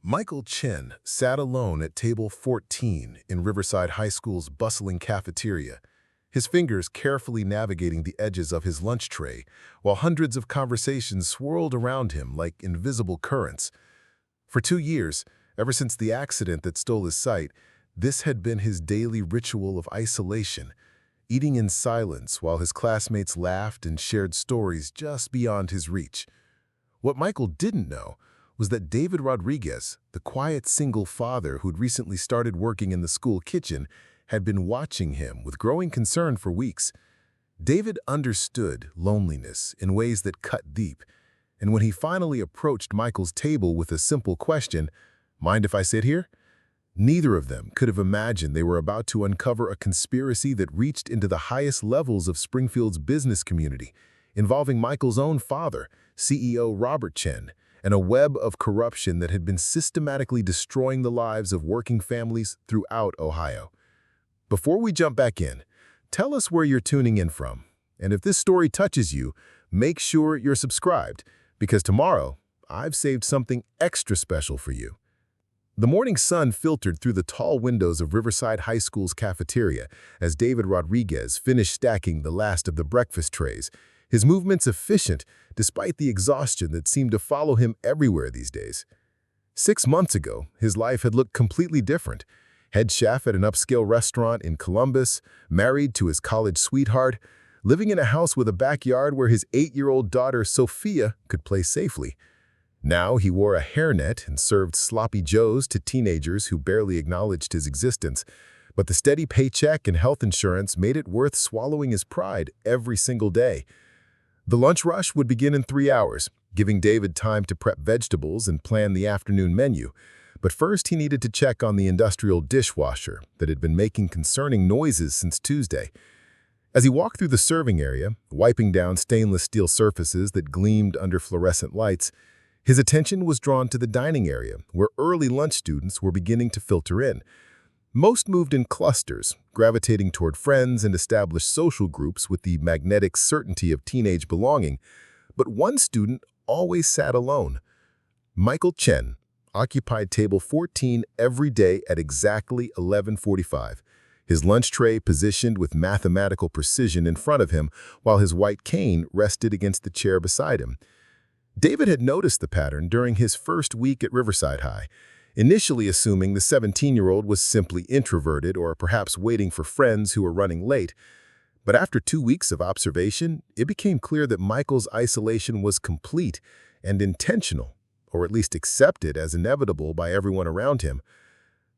Michael Chen sat alone at table 14 in Riverside High School's bustling cafeteria, his fingers carefully navigating the edges of his lunch tray, while hundreds of conversations swirled around him like invisible currents. For 2 years, ever since the accident that stole his sight, this had been his daily ritual of isolation, eating in silence while his classmates laughed and shared stories just beyond his reach. What Michael didn't know was that David Rodriguez, the quiet single father who'd recently started working in the school kitchen, had been watching him with growing concern for weeks. David understood loneliness in ways that cut deep, and when he finally approached Michael's table with a simple question, "Mind if I sit here?" neither of them could have imagined they were about to uncover a conspiracy that reached into the highest levels of Springfield's business community, involving Michael's own father, CEO Robert Chen, and a web of corruption that had been systematically destroying the lives of working families throughout Ohio. Before we jump back in, tell us where you're tuning in from. And if this story touches you, make sure you're subscribed, because tomorrow, I've saved something extra special for you. The morning sun filtered through the tall windows of Riverside High School's cafeteria as David Rodriguez finished stacking the last of the breakfast trays, his movements efficient despite the exhaustion that seemed to follow him everywhere these days. 6 months ago, his life had looked completely different. Head chef at an upscale restaurant in Columbus, married to his college sweetheart, living in a house with a backyard where his 8-year-old daughter Sofia could play safely. Now he wore a hairnet and served sloppy joes to teenagers who barely acknowledged his existence, but the steady paycheck and health insurance made it worth swallowing his pride every single day. The lunch rush would begin in 3 hours, giving David time to prep vegetables and plan the afternoon menu. But first he needed to check on the industrial dishwasher that had been making concerning noises since Tuesday. As he walked through the serving area, wiping down stainless steel surfaces that gleamed under fluorescent lights, his attention was drawn to the dining area, where early lunch students were beginning to filter in. Most moved in clusters, gravitating toward friends and established social groups with the magnetic certainty of teenage belonging, but one student always sat alone. Michael Chen occupied table 14 every day at exactly 11:45, his lunch tray positioned with mathematical precision in front of him while his white cane rested against the chair beside him. David had noticed the pattern during his first week at Riverside High, initially assuming the 17-year-old was simply introverted or perhaps waiting for friends who were running late. But after 2 weeks of observation, it became clear that Michael's isolation was complete and intentional, or at least accepted as inevitable by everyone around him.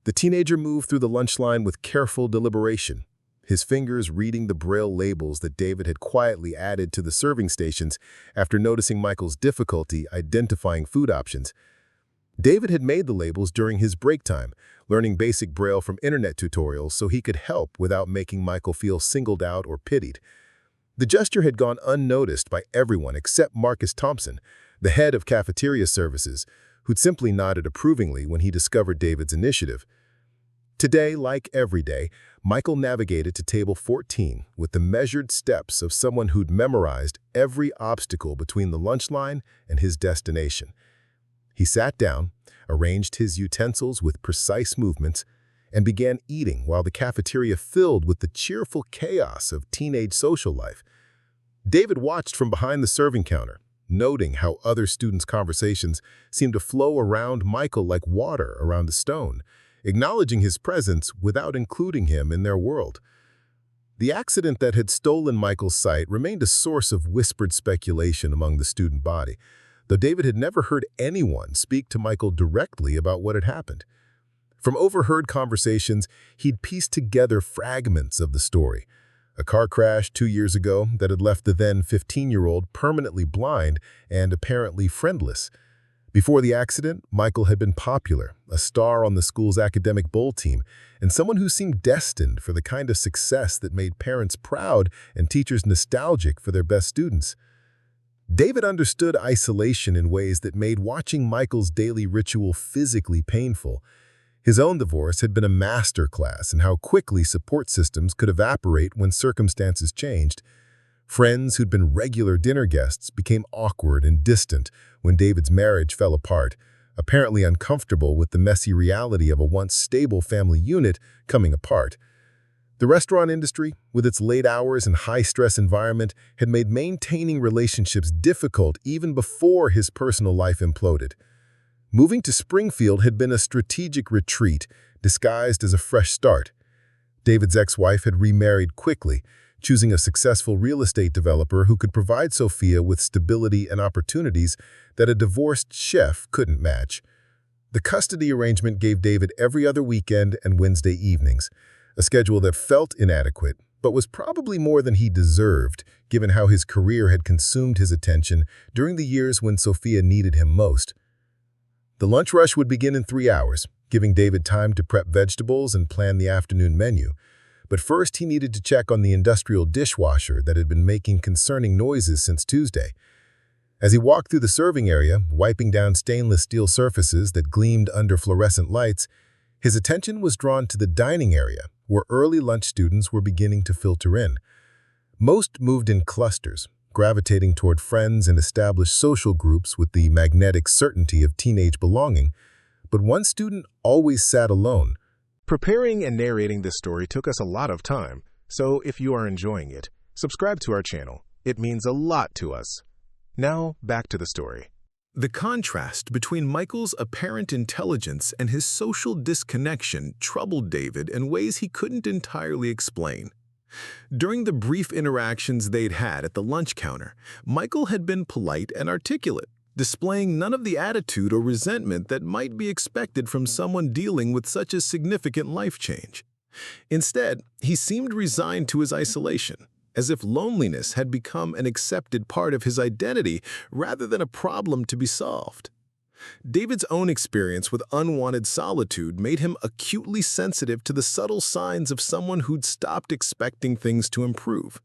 The teenager moved through the lunch line with careful deliberation, his fingers reading the braille labels that David had quietly added to the serving stations after noticing Michael's difficulty identifying food options. David had made the labels during his break time, learning basic braille from internet tutorials so he could help without making Michael feel singled out or pitied. The gesture had gone unnoticed by everyone except Marcus Thompson, the head of cafeteria services, who'd simply nodded approvingly when he discovered David's initiative. Today, like every day, Michael navigated to table 14 with the measured steps of someone who'd memorized every obstacle between the lunch line and his destination. He sat down, arranged his utensils with precise movements, and began eating while the cafeteria filled with the cheerful chaos of teenage social life. David watched from behind the serving counter, noting how other students' conversations seemed to flow around Michael like water around a stone, acknowledging his presence without including him in their world. The accident that had stolen Michael's sight remained a source of whispered speculation among the student body, though David had never heard anyone speak to Michael directly about what had happened. From overheard conversations, he'd pieced together fragments of the story. A car crash 2 years ago that had left the then 15-year-old permanently blind and apparently friendless. Before the accident, Michael had been popular, a star on the school's academic bowl team, and someone who seemed destined for the kind of success that made parents proud and teachers nostalgic for their best students. David understood isolation in ways that made watching Michael's daily ritual physically painful. His own divorce had been a masterclass in how quickly support systems could evaporate when circumstances changed. Friends who'd been regular dinner guests became awkward and distant when David's marriage fell apart, apparently uncomfortable with the messy reality of a once stable family unit coming apart. The restaurant industry, with its late hours and high-stress environment, had made maintaining relationships difficult even before his personal life imploded. Moving to Springfield had been a strategic retreat, disguised as a fresh start. David's ex-wife had remarried quickly, choosing a successful real estate developer who could provide Sofia with stability and opportunities that a divorced chef couldn't match. The custody arrangement gave David every other weekend and Wednesday evenings, a schedule that felt inadequate, but was probably more than he deserved, given how his career had consumed his attention during the years when Sofia needed him most. The lunch rush would begin in 3 hours, giving David time to prep vegetables and plan the afternoon menu. But first, he needed to check on the industrial dishwasher that had been making concerning noises since Tuesday. As he walked through the serving area, wiping down stainless steel surfaces that gleamed under fluorescent lights, his attention was drawn to the dining area, where early lunch students were beginning to filter in. Most moved in clusters, gravitating toward friends and established social groups with the magnetic certainty of teenage belonging, but one student always sat alone. Preparing and narrating this story took us a lot of time, so if you are enjoying it, subscribe to our channel. It means a lot to us. Now, back to the story. The contrast between Michael's apparent intelligence and his social disconnection troubled David in ways he couldn't entirely explain. During the brief interactions they'd had at the lunch counter, Michael had been polite and articulate, displaying none of the attitude or resentment that might be expected from someone dealing with such a significant life change. Instead, he seemed resigned to his isolation, as if loneliness had become an accepted part of his identity rather than a problem to be solved. David's own experience with unwanted solitude made him acutely sensitive to the subtle signs of someone who'd stopped expecting things to improve.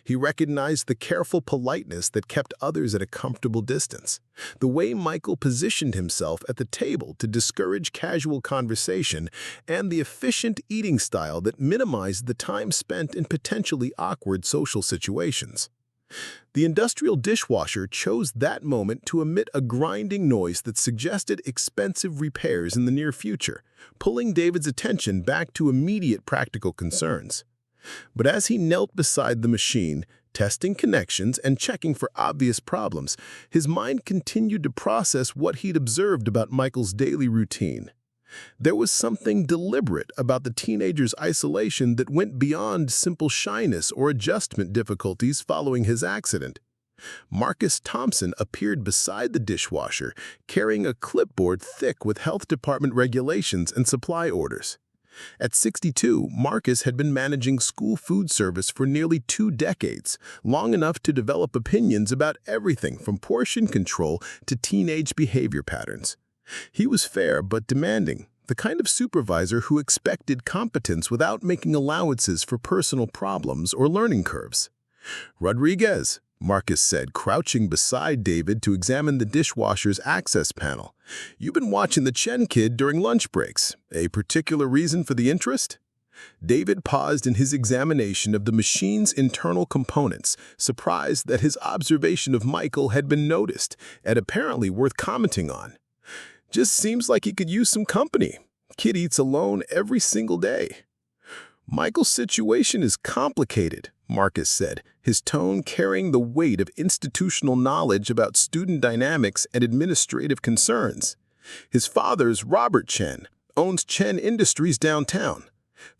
He recognized the careful politeness that kept others at a comfortable distance, the way Michael positioned himself at the table to discourage casual conversation, and the efficient eating style that minimized the time spent in potentially awkward social situations. The industrial dishwasher chose that moment to emit a grinding noise that suggested expensive repairs in the near future, pulling David's attention back to immediate practical concerns. But as he knelt beside the machine, testing connections and checking for obvious problems, his mind continued to process what he'd observed about Michael's daily routine. There was something deliberate about the teenager's isolation that went beyond simple shyness or adjustment difficulties following his accident. Marcus Thompson appeared beside the dishwasher, carrying a clipboard thick with health department regulations and supply orders. At 62, Marcus had been managing school food service for nearly 2 decades, long enough to develop opinions about everything from portion control to teenage behavior patterns. He was fair but demanding, the kind of supervisor who expected competence without making allowances for personal problems or learning curves. "Rodriguez," Marcus said, crouching beside David to examine the dishwasher's access panel. "You've been watching the Chen kid during lunch breaks. A particular reason for the interest?" David paused in his examination of the machine's internal components, surprised that his observation of Michael had been noticed and apparently worth commenting on. "Just seems like he could use some company. Kid eats alone every single day." "Michael's situation is complicated," Marcus said, his tone carrying the weight of institutional knowledge about student dynamics and administrative concerns. "His father's Robert Chen, owns Chen Industries downtown.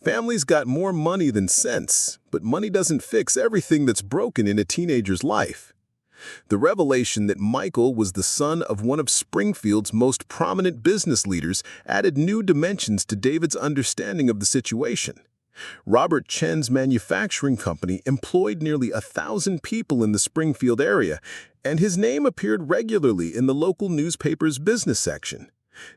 Family's got more money than sense, but money doesn't fix everything that's broken in a teenager's life." The revelation that Michael was the son of one of Springfield's most prominent business leaders added new dimensions to David's understanding of the situation. Robert Chen's manufacturing company employed nearly 1,000 people in the Springfield area, and his name appeared regularly in the local newspaper's business section.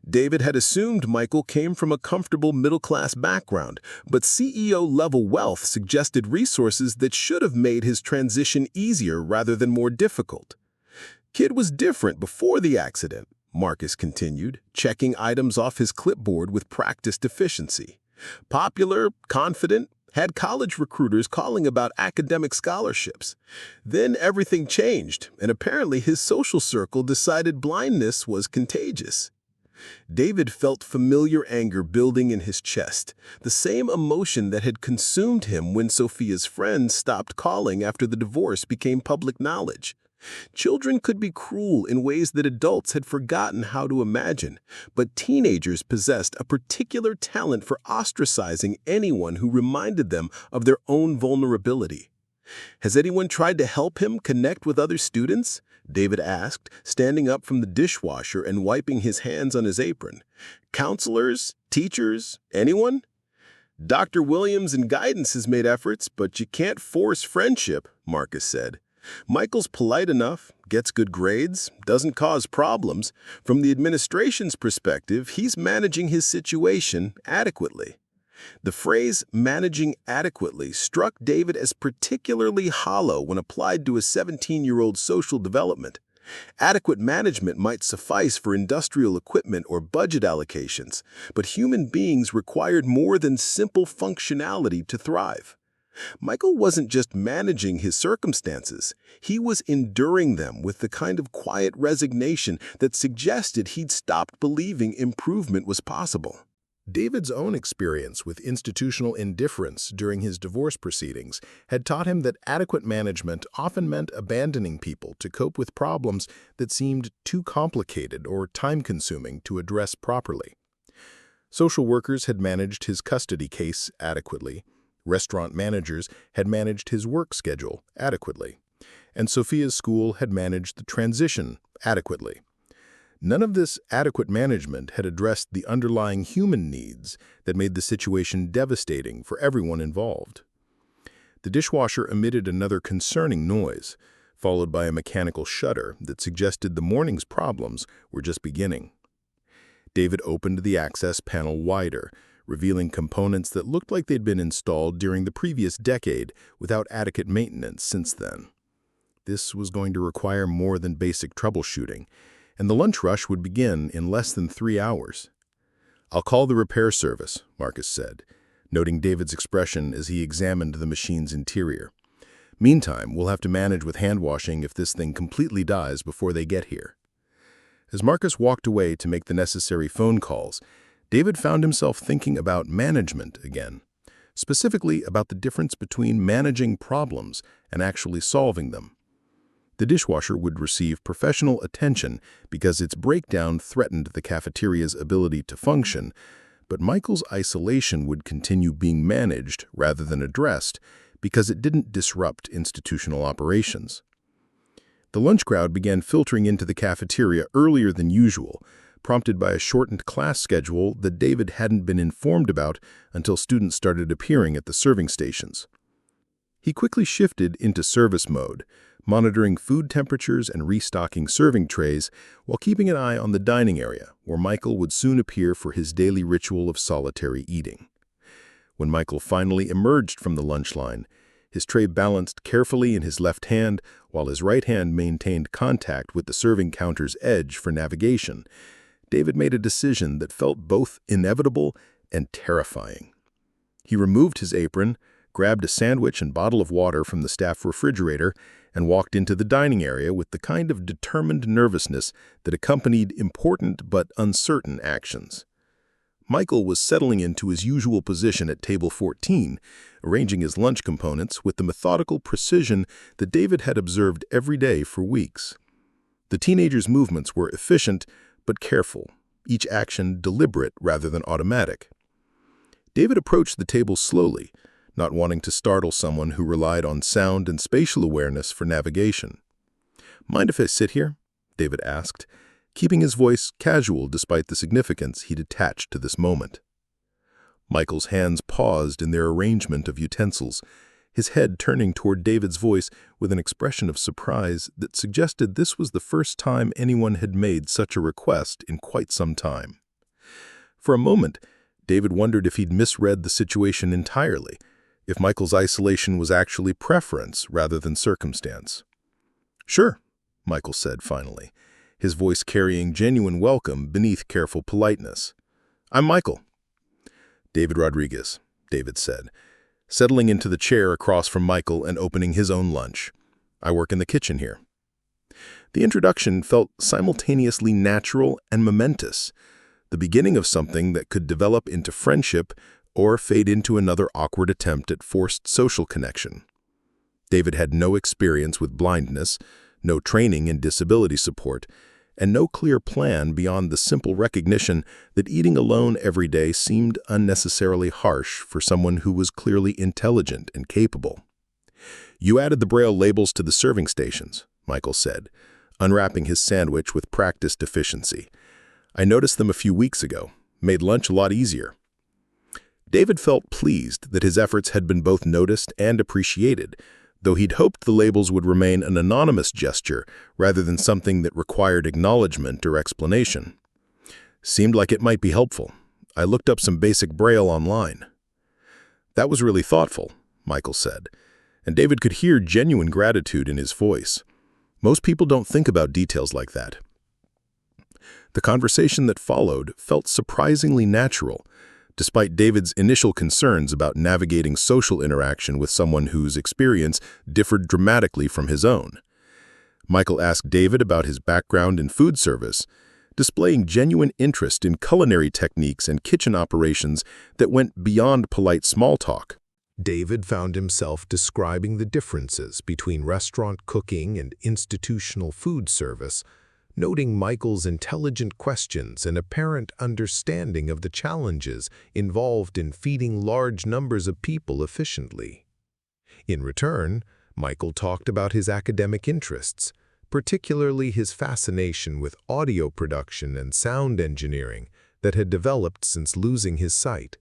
David had assumed Michael came from a comfortable middle-class background, but CEO-level wealth suggested resources that should have made his transition easier rather than more difficult. "Kid was different before the accident," Marcus continued, checking items off his clipboard with practiced efficiency. "Popular, confident, had college recruiters calling about academic scholarships. Then everything changed, and apparently his social circle decided blindness was contagious." David felt familiar anger building in his chest, the same emotion that had consumed him when Sofia's friends stopped calling after the divorce became public knowledge. Children could be cruel in ways that adults had forgotten how to imagine, but teenagers possessed a particular talent for ostracizing anyone who reminded them of their own vulnerability. "Has anyone tried to help him connect with other students?" David asked, standing up from the dishwasher and wiping his hands on his apron. "Counselors? Teachers? Anyone?" "Dr. Williams in guidance has made efforts, but you can't force friendship," Marcus said. "Michael's polite enough, gets good grades, doesn't cause problems. From the administration's perspective, he's managing his situation adequately." The phrase "managing adequately" struck David as particularly hollow when applied to a 17-year-old's social development. Adequate management might suffice for industrial equipment or budget allocations, but human beings required more than simple functionality to thrive. Michael wasn't just managing his circumstances, he was enduring them with the kind of quiet resignation that suggested he'd stopped believing improvement was possible. David's own experience with institutional indifference during his divorce proceedings had taught him that adequate management often meant abandoning people to cope with problems that seemed too complicated or time-consuming to address properly. Social workers had managed his custody case adequately, restaurant managers had managed his work schedule adequately, and Sofia's school had managed the transition adequately. None of this adequate management had addressed the underlying human needs that made the situation devastating for everyone involved. The dishwasher emitted another concerning noise, followed by a mechanical shudder that suggested the morning's problems were just beginning. David opened the access panel wider, revealing components that looked like they'd been installed during the previous decade without adequate maintenance since then. This was going to require more than basic troubleshooting, and the lunch rush would begin in less than 3 hours. "I'll call the repair service," Marcus said, noting David's expression as he examined the machine's interior. "Meantime, we'll have to manage with hand washing if this thing completely dies before they get here." As Marcus walked away to make the necessary phone calls, David found himself thinking about management again, specifically about the difference between managing problems and actually solving them. The dishwasher would receive professional attention because its breakdown threatened the cafeteria's ability to function, but Michael's isolation would continue being managed rather than addressed because it didn't disrupt institutional operations. The lunch crowd began filtering into the cafeteria earlier than usual, prompted by a shortened class schedule that David hadn't been informed about until students started appearing at the serving stations. He quickly shifted into service mode, monitoring food temperatures and restocking serving trays while keeping an eye on the dining area, where Michael would soon appear for his daily ritual of solitary eating. When Michael finally emerged from the lunch line, his tray balanced carefully in his left hand while his right hand maintained contact with the serving counter's edge for navigation, David made a decision that felt both inevitable and terrifying. He removed his apron, grabbed a sandwich and bottle of water from the staff refrigerator, and walked into the dining area with the kind of determined nervousness that accompanied important but uncertain actions. Michael was settling into his usual position at table 14, arranging his lunch components with the methodical precision that David had observed every day for weeks. The teenager's movements were efficient but careful, each action deliberate rather than automatic. David approached the table slowly, not wanting to startle someone who relied on sound and spatial awareness for navigation. "Mind if I sit here?" David asked, keeping his voice casual despite the significance he'd attached to this moment. Michael's hands paused in their arrangement of utensils, his head turning toward David's voice with an expression of surprise that suggested this was the first time anyone had made such a request in quite some time. For a moment, David wondered if he'd misread the situation entirely, if Michael's isolation was actually preference rather than circumstance. "Sure," Michael said finally, his voice carrying genuine welcome beneath careful politeness. "I'm Michael." "David Rodriguez," David said, settling into the chair across from Michael and opening his own lunch. "I work in the kitchen here." The introduction felt simultaneously natural and momentous, the beginning of something that could develop into friendship or fade into another awkward attempt at forced social connection. David had no experience with blindness, no training in disability support, and no clear plan beyond the simple recognition that eating alone every day seemed unnecessarily harsh for someone who was clearly intelligent and capable. "You added the Braille labels to the serving stations," Michael said, unwrapping his sandwich with practiced efficiency. "I noticed them a few weeks ago. Made lunch a lot easier." David felt pleased that his efforts had been both noticed and appreciated, though he'd hoped the labels would remain an anonymous gesture rather than something that required acknowledgement or explanation. "Seemed like it might be helpful. I looked up some basic Braille online." "That was really thoughtful," Michael said, and David could hear genuine gratitude in his voice. Most people don't think about details like that. The conversation that followed felt surprisingly natural, despite David's initial concerns about navigating social interaction with someone whose experience differed dramatically from his own. Michael asked David about his background in food service, displaying genuine interest in culinary techniques and kitchen operations that went beyond polite small talk. David found himself describing the differences between restaurant cooking and institutional food service, noting Michael's intelligent questions and apparent understanding of the challenges involved in feeding large numbers of people efficiently. In return, Michael talked about his academic interests, particularly his fascination with audio production and sound engineering that had developed since losing his sight.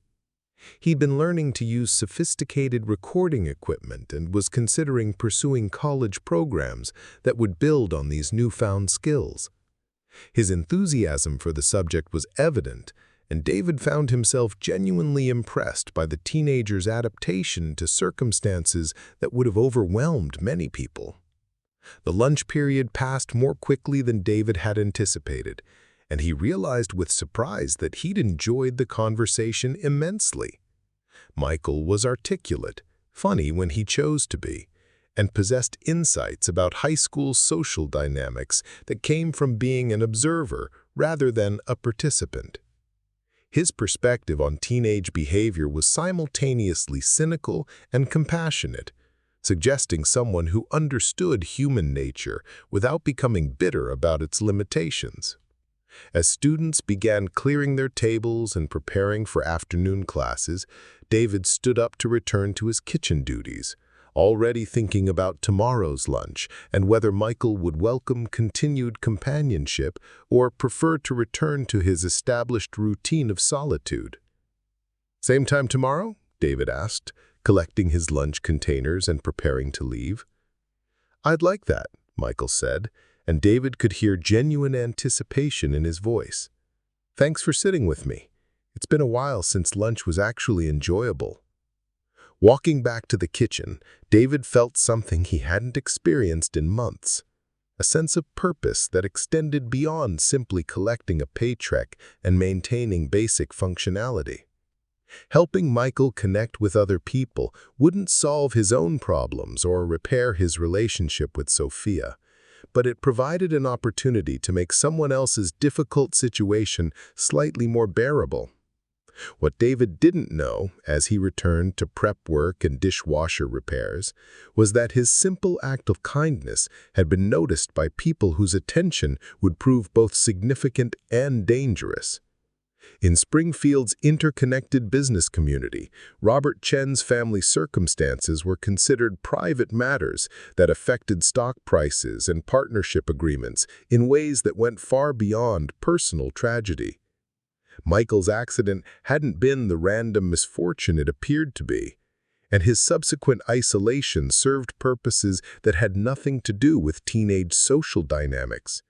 He'd been learning to use sophisticated recording equipment and was considering pursuing college programs that would build on these newfound skills. His enthusiasm for the subject was evident, and David found himself genuinely impressed by the teenager's adaptation to circumstances that would have overwhelmed many people. The lunch period passed more quickly than David had anticipated, and he realized with surprise that he'd enjoyed the conversation immensely. Michael was articulate, funny when he chose to be, and possessed insights about high school social dynamics that came from being an observer rather than a participant. His perspective on teenage behavior was simultaneously cynical and compassionate, suggesting someone who understood human nature without becoming bitter about its limitations. As students began clearing their tables and preparing for afternoon classes, David stood up to return to his kitchen duties, already thinking about tomorrow's lunch and whether Michael would welcome continued companionship or prefer to return to his established routine of solitude. "Same time tomorrow?" David asked, collecting his lunch containers and preparing to leave. "I'd like that," Michael said, and David could hear genuine anticipation in his voice. "Thanks for sitting with me. It's been a while since lunch was actually enjoyable." Walking back to the kitchen, David felt something he hadn't experienced in months, a sense of purpose that extended beyond simply collecting a paycheck and maintaining basic functionality. Helping Michael connect with other people wouldn't solve his own problems or repair his relationship with Sofia, but it provided an opportunity to make someone else's difficult situation slightly more bearable. What David didn't know, as he returned to prep work and dishwasher repairs, was that his simple act of kindness had been noticed by people whose attention would prove both significant and dangerous. In Springfield's interconnected business community, Robert Chen's family circumstances were considered private matters that affected stock prices and partnership agreements in ways that went far beyond personal tragedy. Michael's accident hadn't been the random misfortune it appeared to be, and his subsequent isolation served purposes that had nothing to do with teenage social dynamics.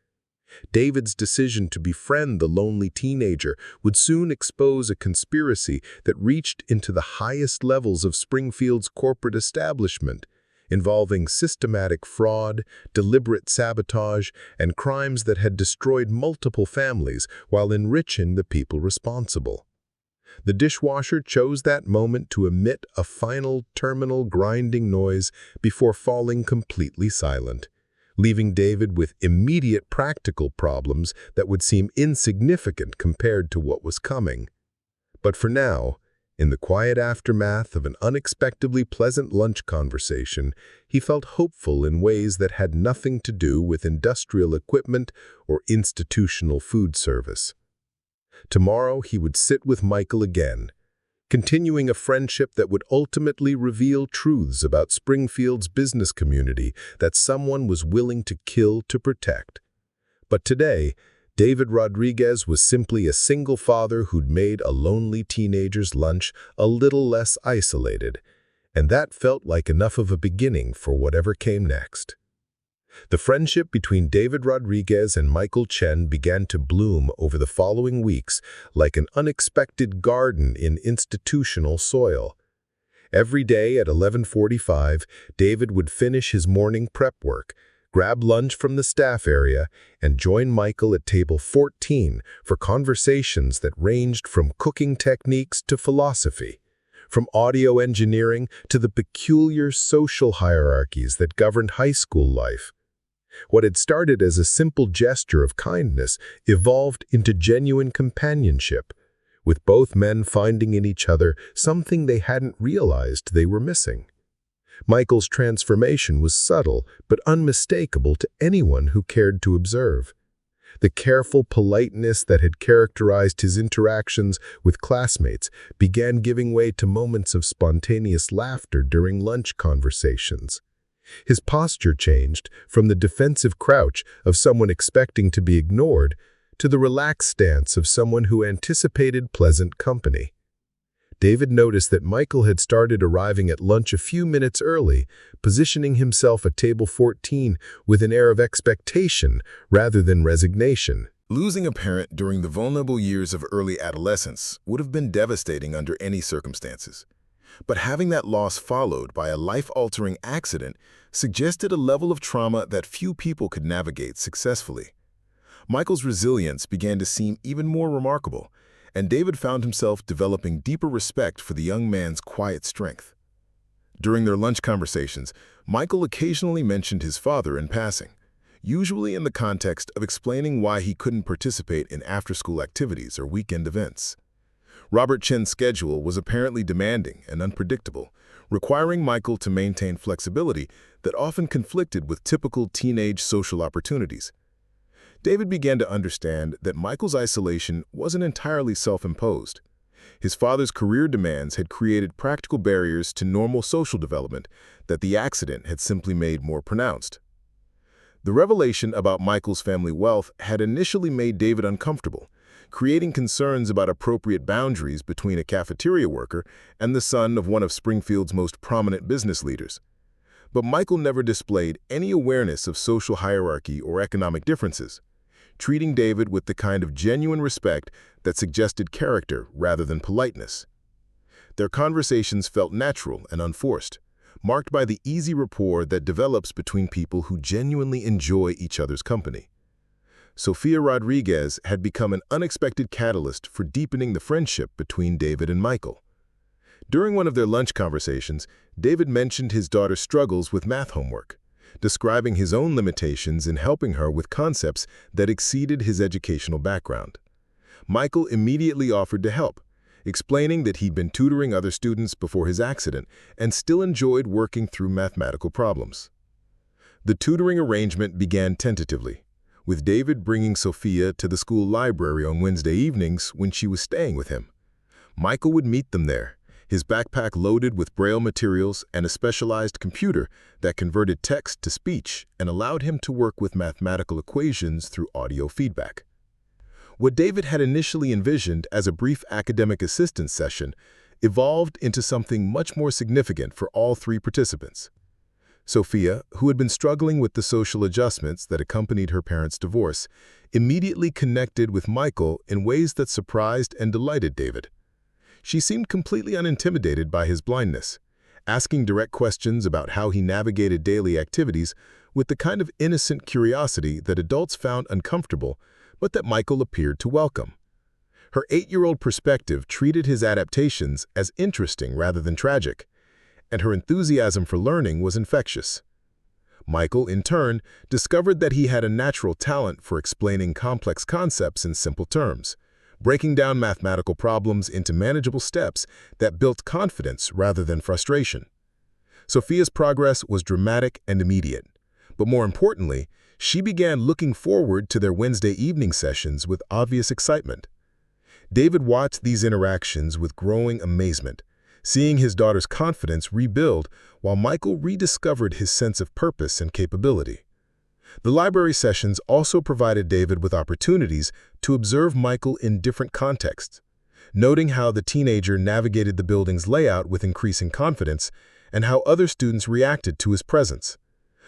David's decision to befriend the lonely teenager would soon expose a conspiracy that reached into the highest levels of Springfield's corporate establishment, involving systematic fraud, deliberate sabotage, and crimes that had destroyed multiple families while enriching the people responsible. The dishwasher chose that moment to emit a final terminal grinding noise before falling completely silent, leaving David with immediate practical problems that would seem insignificant compared to what was coming. But for now, in the quiet aftermath of an unexpectedly pleasant lunch conversation, he felt hopeful in ways that had nothing to do with industrial equipment or institutional food service. Tomorrow he would sit with Michael again, continuing a friendship that would ultimately reveal truths about Springfield's business community that someone was willing to kill to protect. But today, David Rodriguez was simply a single father who'd made a lonely teenager's lunch a little less isolated, and that felt like enough of a beginning for whatever came next. The friendship between David Rodriguez and Michael Chen began to bloom over the following weeks like an unexpected garden in institutional soil. Every day at 11:45, David would finish his morning prep work, grab lunch from the staff area, and join Michael at table 14 for conversations that ranged from cooking techniques to philosophy, from audio engineering to the peculiar social hierarchies that governed high school life. What had started as a simple gesture of kindness evolved into genuine companionship, with both men finding in each other something they hadn't realized they were missing. Michael's transformation was subtle but unmistakable to anyone who cared to observe. The careful politeness that had characterized his interactions with classmates began giving way to moments of spontaneous laughter during lunch conversations. His posture changed from the defensive crouch of someone expecting to be ignored to the relaxed stance of someone who anticipated pleasant company. David noticed that Michael had started arriving at lunch a few minutes early, positioning himself at table 14 with an air of expectation rather than resignation. Losing a parent during the vulnerable years of early adolescence would have been devastating under any circumstances. But having that loss followed by a life-altering accident suggested a level of trauma that few people could navigate successfully. Michael's resilience began to seem even more remarkable, and David found himself developing deeper respect for the young man's quiet strength. During their lunch conversations, Michael occasionally mentioned his father in passing, usually in the context of explaining why he couldn't participate in after-school activities or weekend events. Robert Chen's schedule was apparently demanding and unpredictable, requiring Michael to maintain flexibility that often conflicted with typical teenage social opportunities. David began to understand that Michael's isolation wasn't entirely self-imposed. His father's career demands had created practical barriers to normal social development that the accident had simply made more pronounced. The revelation about Michael's family wealth had initially made David uncomfortable, creating concerns about appropriate boundaries between a cafeteria worker and the son of one of Springfield's most prominent business leaders. But Michael never displayed any awareness of social hierarchy or economic differences, treating David with the kind of genuine respect that suggested character rather than politeness. Their conversations felt natural and unforced, marked by the easy rapport that develops between people who genuinely enjoy each other's company. Sofia Rodriguez had become an unexpected catalyst for deepening the friendship between David and Michael. During one of their lunch conversations, David mentioned his daughter's struggles with math homework, describing his own limitations in helping her with concepts that exceeded his educational background. Michael immediately offered to help, explaining that he'd been tutoring other students before his accident and still enjoyed working through mathematical problems. The tutoring arrangement began tentatively, with David bringing Sofia to the school library on Wednesday evenings when she was staying with him. Michael would meet them there, his backpack loaded with Braille materials and a specialized computer that converted text to speech and allowed him to work with mathematical equations through audio feedback. What David had initially envisioned as a brief academic assistance session evolved into something much more significant for all three participants. Sofia, who had been struggling with the social adjustments that accompanied her parents' divorce, immediately connected with Michael in ways that surprised and delighted David. She seemed completely unintimidated by his blindness, asking direct questions about how he navigated daily activities with the kind of innocent curiosity that adults found uncomfortable, but that Michael appeared to welcome. Her 8-year-old perspective treated his adaptations as interesting rather than tragic, and her enthusiasm for learning was infectious. Michael, in turn, discovered that he had a natural talent for explaining complex concepts in simple terms, breaking down mathematical problems into manageable steps that built confidence rather than frustration. Sofia's progress was dramatic and immediate, but more importantly, she began looking forward to their Wednesday evening sessions with obvious excitement. David watched these interactions with growing amazement, seeing his daughter's confidence rebuild while Michael rediscovered his sense of purpose and capability. The library sessions also provided David with opportunities to observe Michael in different contexts, noting how the teenager navigated the building's layout with increasing confidence and how other students reacted to his presence.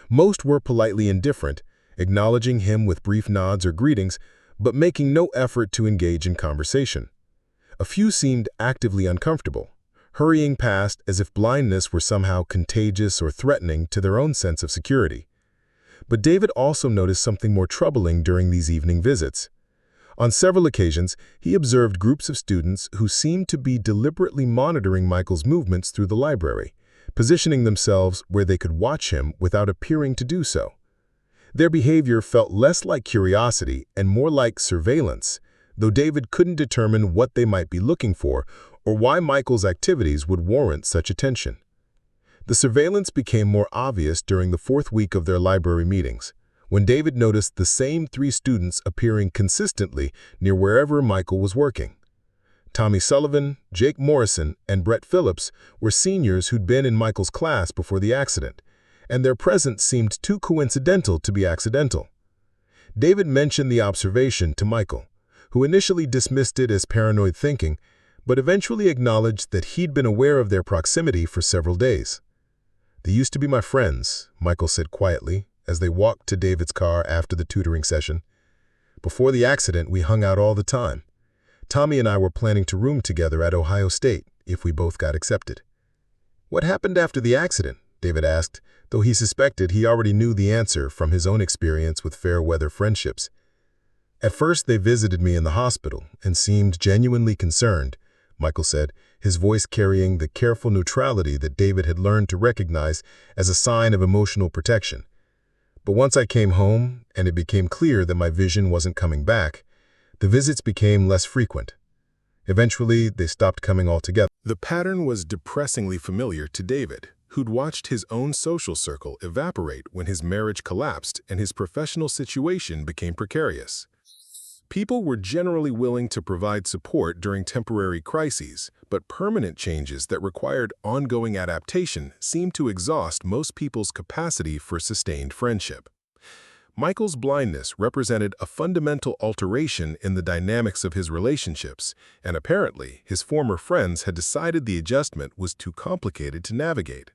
Most were politely indifferent, acknowledging him with brief nods or greetings, but making no effort to engage in conversation. A few seemed actively uncomfortable, hurrying past as if blindness were somehow contagious or threatening to their own sense of security. But David also noticed something more troubling during these evening visits. On several occasions, he observed groups of students who seemed to be deliberately monitoring Michael's movements through the library, positioning themselves where they could watch him without appearing to do so. Their behavior felt less like curiosity and more like surveillance, though David couldn't determine what they might be looking for or why Michael's activities would warrant such attention. The surveillance became more obvious during the fourth week of their library meetings, when David noticed the same 3 students appearing consistently near wherever Michael was working. Tommy Sullivan, Jake Morrison, and Brett Phillips were seniors who'd been in Michael's class before the accident, and their presence seemed too coincidental to be accidental. David mentioned the observation to Michael, who initially dismissed it as paranoid thinking, but eventually acknowledged that he'd been aware of their proximity for several days. "They used to be my friends," Michael said quietly as they walked to David's car after the tutoring session. "Before the accident, we hung out all the time. Tommy and I were planning to room together at Ohio State if we both got accepted." "What happened after the accident?" David asked, though he suspected he already knew the answer from his own experience with fair-weather friendships. "At first, they visited me in the hospital and seemed genuinely concerned," Michael said, his voice carrying the careful neutrality that David had learned to recognize as a sign of emotional protection. "But once I came home and it became clear that my vision wasn't coming back, the visits became less frequent. Eventually, they stopped coming altogether." The pattern was depressingly familiar to David, who'd watched his own social circle evaporate when his marriage collapsed and his professional situation became precarious. People were generally willing to provide support during temporary crises, but permanent changes that required ongoing adaptation seemed to exhaust most people's capacity for sustained friendship. Michael's blindness represented a fundamental alteration in the dynamics of his relationships, and apparently his former friends had decided the adjustment was too complicated to navigate.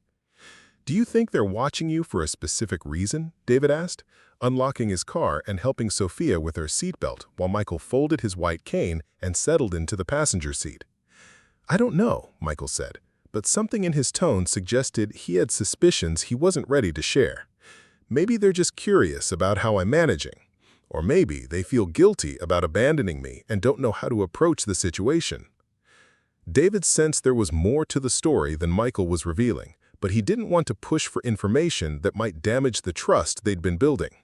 "Do you think they're watching you for a specific reason?" David asked, unlocking his car and helping Sofia with her seatbelt while Michael folded his white cane and settled into the passenger seat. "I don't know," Michael said, but something in his tone suggested he had suspicions he wasn't ready to share. "Maybe they're just curious about how I'm managing. Or maybe they feel guilty about abandoning me and don't know how to approach the situation." David sensed there was more to the story than Michael was revealing, but he didn't want to push for information that might damage the trust they'd been building.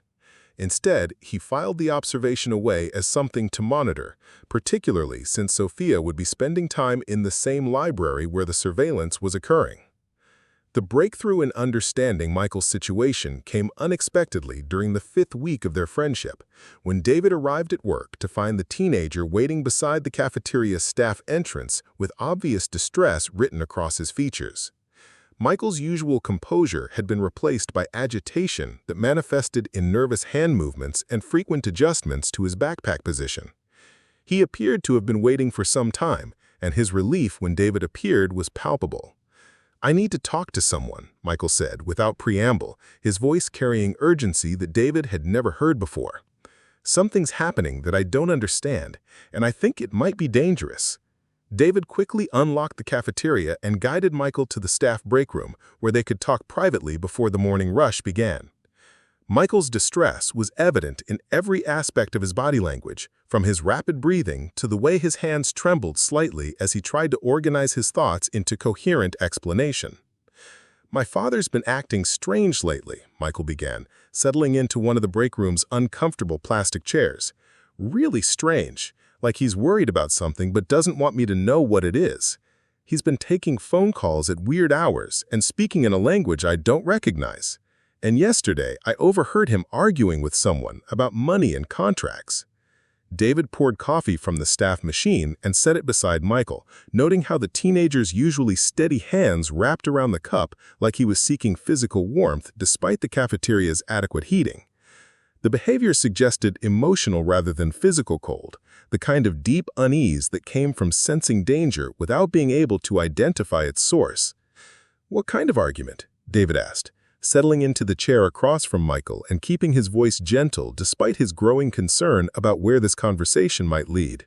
Instead, he filed the observation away as something to monitor, particularly since Sofia would be spending time in the same library where the surveillance was occurring. The breakthrough in understanding Michael's situation came unexpectedly during the 5th week of their friendship, when David arrived at work to find the teenager waiting beside the cafeteria staff entrance with obvious distress written across his features. Michael's usual composure had been replaced by agitation that manifested in nervous hand movements and frequent adjustments to his backpack position. He appeared to have been waiting for some time, and his relief when David appeared was palpable. "I need to talk to someone," Michael said without preamble, his voice carrying urgency that David had never heard before. "Something's happening that I don't understand, and I think it might be dangerous." David quickly unlocked the cafeteria and guided Michael to the staff break room, where they could talk privately before the morning rush began. Michael's distress was evident in every aspect of his body language, from his rapid breathing to the way his hands trembled slightly as he tried to organize his thoughts into coherent explanation. "My father's been acting strange lately," Michael began, settling into one of the break room's uncomfortable plastic chairs. "Really strange, like he's worried about something but doesn't want me to know what it is. He's been taking phone calls at weird hours and speaking in a language I don't recognize. And yesterday, I overheard him arguing with someone about money and contracts." David poured coffee from the staff machine and set it beside Michael, noting how the teenager's usually steady hands wrapped around the cup like he was seeking physical warmth despite the cafeteria's adequate heating. The behavior suggested emotional rather than physical cold, the kind of deep unease that came from sensing danger without being able to identify its source. "What kind of argument?" David asked, settling into the chair across from Michael and keeping his voice gentle despite his growing concern about where this conversation might lead.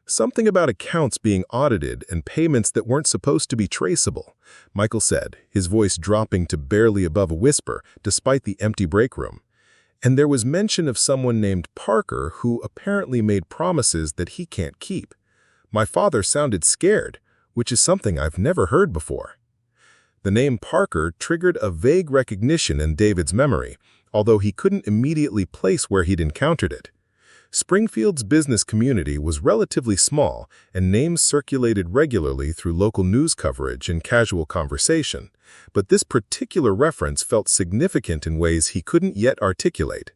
"Something about accounts being audited and payments that weren't supposed to be traceable," Michael said, his voice dropping to barely above a whisper despite the empty break room. "And there was mention of someone named Parker who apparently made promises that he can't keep. My father sounded scared, which is something I've never heard before." The name Parker triggered a vague recognition in David's memory, although he couldn't immediately place where he'd encountered it. Springfield's business community was relatively small, and names circulated regularly through local news coverage and casual conversation, but this particular reference felt significant in ways he couldn't yet articulate.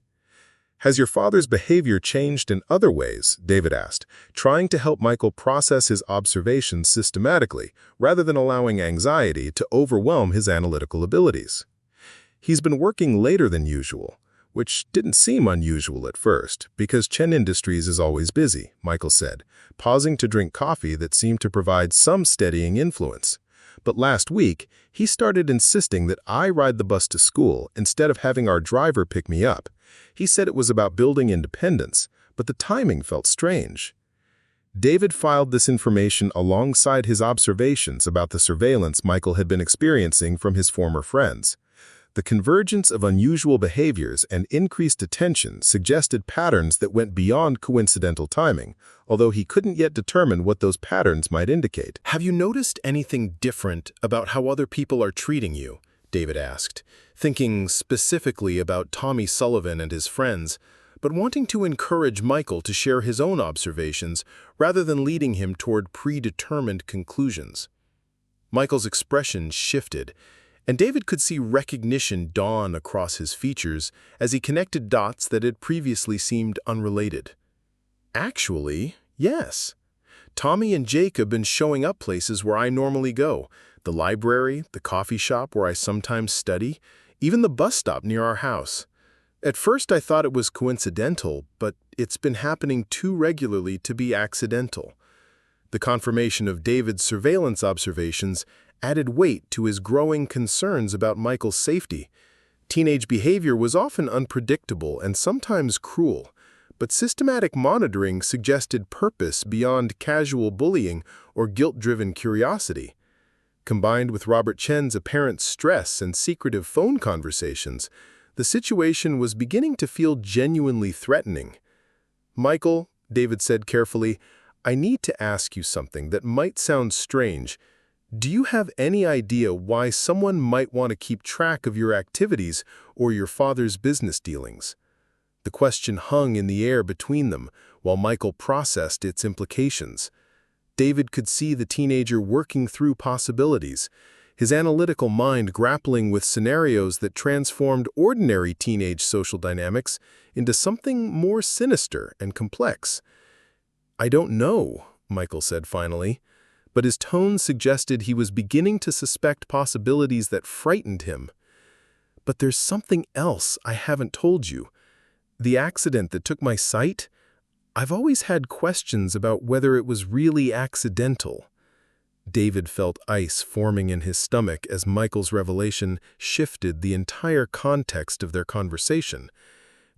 "Has your father's behavior changed in other ways?" David asked, trying to help Michael process his observations systematically, rather than allowing anxiety to overwhelm his analytical abilities. "He's been working later than usual, which didn't seem unusual at first, because Chen Industries is always busy," Michael said, pausing to drink coffee that seemed to provide some steadying influence. "But last week, he started insisting that I ride the bus to school instead of having our driver pick me up. He said it was about building independence, but the timing felt strange." David filed this information alongside his observations about the surveillance Michael had been experiencing from his former friends. The convergence of unusual behaviors and increased attention suggested patterns that went beyond coincidental timing, although he couldn't yet determine what those patterns might indicate. "Have you noticed anything different about how other people are treating you?" David asked, thinking specifically about Tommy Sullivan and his friends, but wanting to encourage Michael to share his own observations rather than leading him toward predetermined conclusions. Michael's expression shifted, and David could see recognition dawn across his features as he connected dots that had previously seemed unrelated. "Actually, yes. Tommy and Jake have been showing up places where I normally go, the library, the coffee shop where I sometimes study, even the bus stop near our house. At first I thought it was coincidental, but it's been happening too regularly to be accidental." The confirmation of David's surveillance observations added weight to his growing concerns about Michael's safety. Teenage behavior was often unpredictable and sometimes cruel, but systematic monitoring suggested purpose beyond casual bullying or guilt-driven curiosity. Combined with Robert Chen's apparent stress and secretive phone conversations, the situation was beginning to feel genuinely threatening. "Michael," David said carefully, "I need to ask you something that might sound strange. Do you have any idea why someone might want to keep track of your activities or your father's business dealings?" The question hung in the air between them while Michael processed its implications. David could see the teenager working through possibilities, his analytical mind grappling with scenarios that transformed ordinary teenage social dynamics into something more sinister and complex. "I don't know," Michael said finally, but his tone suggested he was beginning to suspect possibilities that frightened him. "But there's something else I haven't told you. The accident that took my sight? I've always had questions about whether it was really accidental." David felt ice forming in his stomach as Michael's revelation shifted the entire context of their conversation.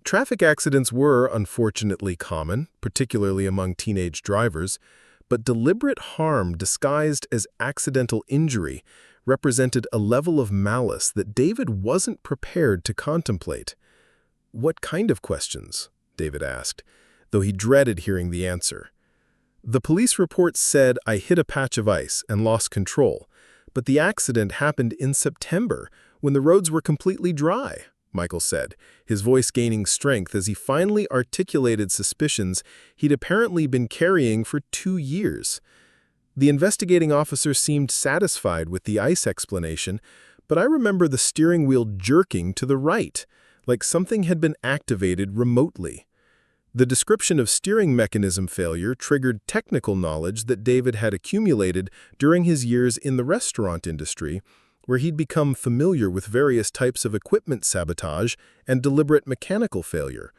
Traffic accidents were, unfortunately, common, particularly among teenage drivers, but deliberate harm disguised as accidental injury represented a level of malice that David wasn't prepared to contemplate. "What kind of questions?" David asked, though he dreaded hearing the answer. "The police report said I hit a patch of ice and lost control, But the accident happened in September, when the roads were completely dry, Michael said, his voice gaining strength as he finally articulated suspicions he'd apparently been carrying for 2 years. The investigating officer seemed satisfied with the ice explanation, but I remember the steering wheel jerking to the right, like something had been activated remotely. The description of steering mechanism failure triggered technical knowledge that David had accumulated during his years in the restaurant industry, where he'd become familiar with various types of equipment sabotage and deliberate mechanical failure.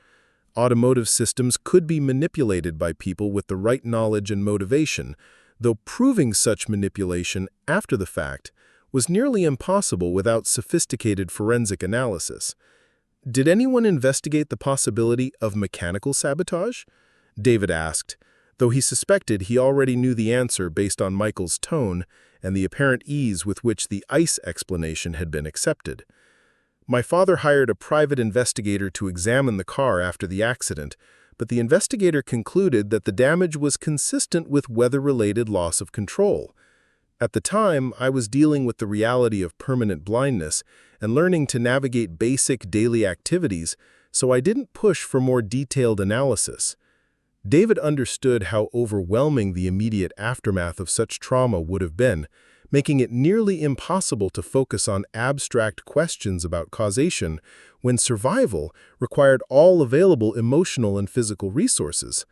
Automotive systems could be manipulated by people with the right knowledge and motivation, though proving such manipulation after the fact was nearly impossible without sophisticated forensic analysis. Did anyone investigate the possibility of mechanical sabotage? David asked, though he suspected he already knew the answer based on Michael's tone and the apparent ease with which the ice explanation had been accepted. My father hired a private investigator to examine the car after the accident, but the investigator concluded that the damage was consistent with weather-related loss of control. At the time, I was dealing with the reality of permanent blindness and learning to navigate basic daily activities, so I didn't push for more detailed analysis. David understood how overwhelming the immediate aftermath of such trauma would have been, making it nearly impossible to focus on abstract questions about causation when survival required all available emotional and physical resources.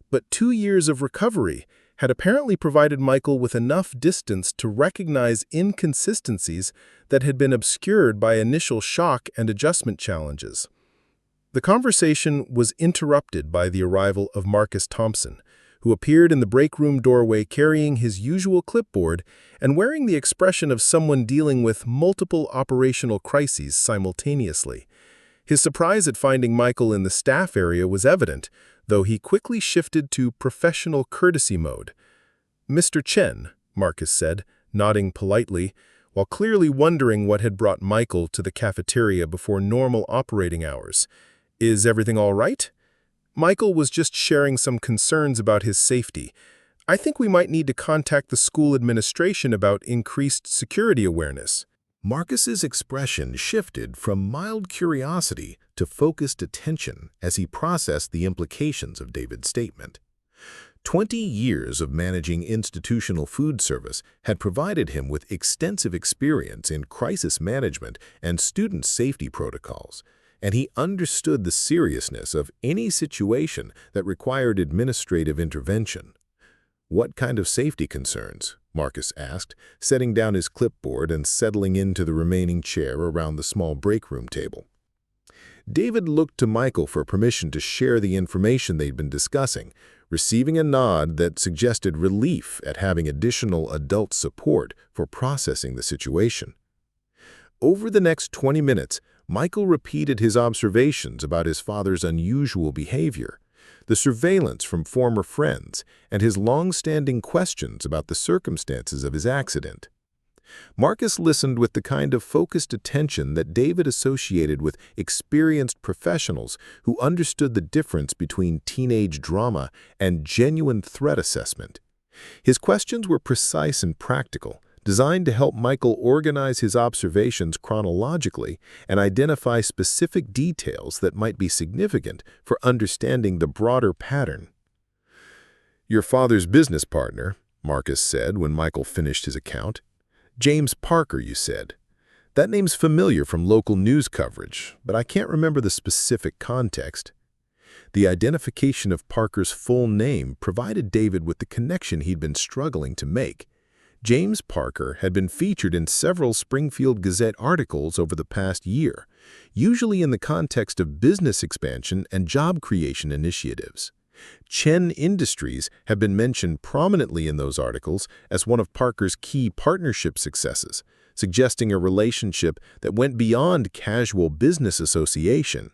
But 2 years of recovery had apparently provided Michael with enough distance to recognize inconsistencies that had been obscured by initial shock and adjustment challenges. The conversation was interrupted by the arrival of Marcus Thompson, who appeared in the break room doorway carrying his usual clipboard and wearing the expression of someone dealing with multiple operational crises simultaneously. His surprise at finding Michael in the staff area was evident, though he quickly shifted to professional courtesy mode. "Mr. Chen," Marcus said, nodding politely, while clearly wondering what had brought Michael to the cafeteria before normal operating hours. "Is everything all right?" Michael was just sharing some concerns about his safety. "I think we might need to contact the school administration about increased security awareness." Marcus's expression shifted from mild curiosity to focused attention as he processed the implications of David's statement. 20 years of managing institutional food service had provided him with extensive experience in crisis management and student safety protocols, and he understood the seriousness of any situation that required administrative intervention. "What kind of safety concerns?" Marcus asked, setting down his clipboard and settling into the remaining chair around the small break room table. David looked to Michael for permission to share the information they'd been discussing, receiving a nod that suggested relief at having additional adult support for processing the situation. Over the next 20 minutes, Michael repeated his observations about his father's unusual behavior, the surveillance from former friends, and his long-standing questions about the circumstances of his accident. Marcus listened with the kind of focused attention that David associated with experienced professionals who understood the difference between teenage drama and genuine threat assessment. His questions were precise and practical, designed to help Michael organize his observations chronologically and identify specific details that might be significant for understanding the broader pattern. "Your father's business partner," Marcus said when Michael finished his account. "James Parker, you said. That name's familiar from local news coverage, but I can't remember the specific context." The identification of Parker's full name provided David with the connection he'd been struggling to make. James Parker had been featured in several Springfield Gazette articles over the past year, usually in the context of business expansion and job creation initiatives. Chen Industries have been mentioned prominently in those articles as one of Parker's key partnership successes, suggesting a relationship that went beyond casual business association.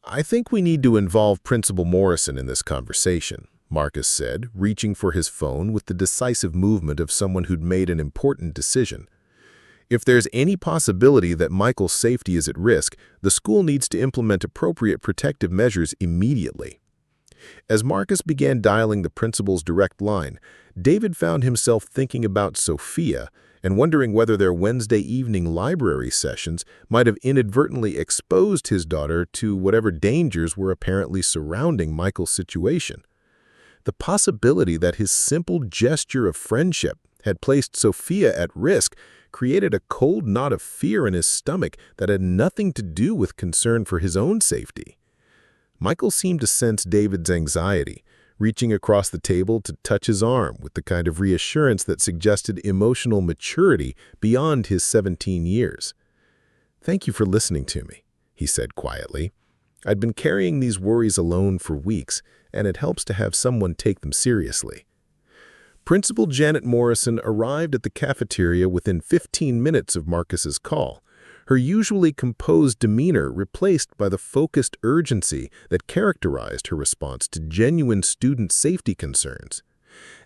"I think we need to involve Principal Morrison in this conversation," Marcus said, reaching for his phone with the decisive movement of someone who'd made an important decision. "If there's any possibility that Michael's safety is at risk, the school needs to implement appropriate protective measures immediately." As Marcus began dialing the principal's direct line, David found himself thinking about Sofia and wondering whether their Wednesday evening library sessions might have inadvertently exposed his daughter to whatever dangers were apparently surrounding Michael's situation. The possibility that his simple gesture of friendship had placed Sofia at risk created a cold knot of fear in his stomach that had nothing to do with concern for his own safety. Michael seemed to sense David's anxiety, reaching across the table to touch his arm with the kind of reassurance that suggested emotional maturity beyond his 17 years. "Thank you for listening to me," he said quietly. "I'd been carrying these worries alone for weeks, and it helps to have someone take them seriously." Principal Janet Morrison arrived at the cafeteria within 15 minutes of Marcus's call, her usually composed demeanor replaced by the focused urgency that characterized her response to genuine student safety concerns.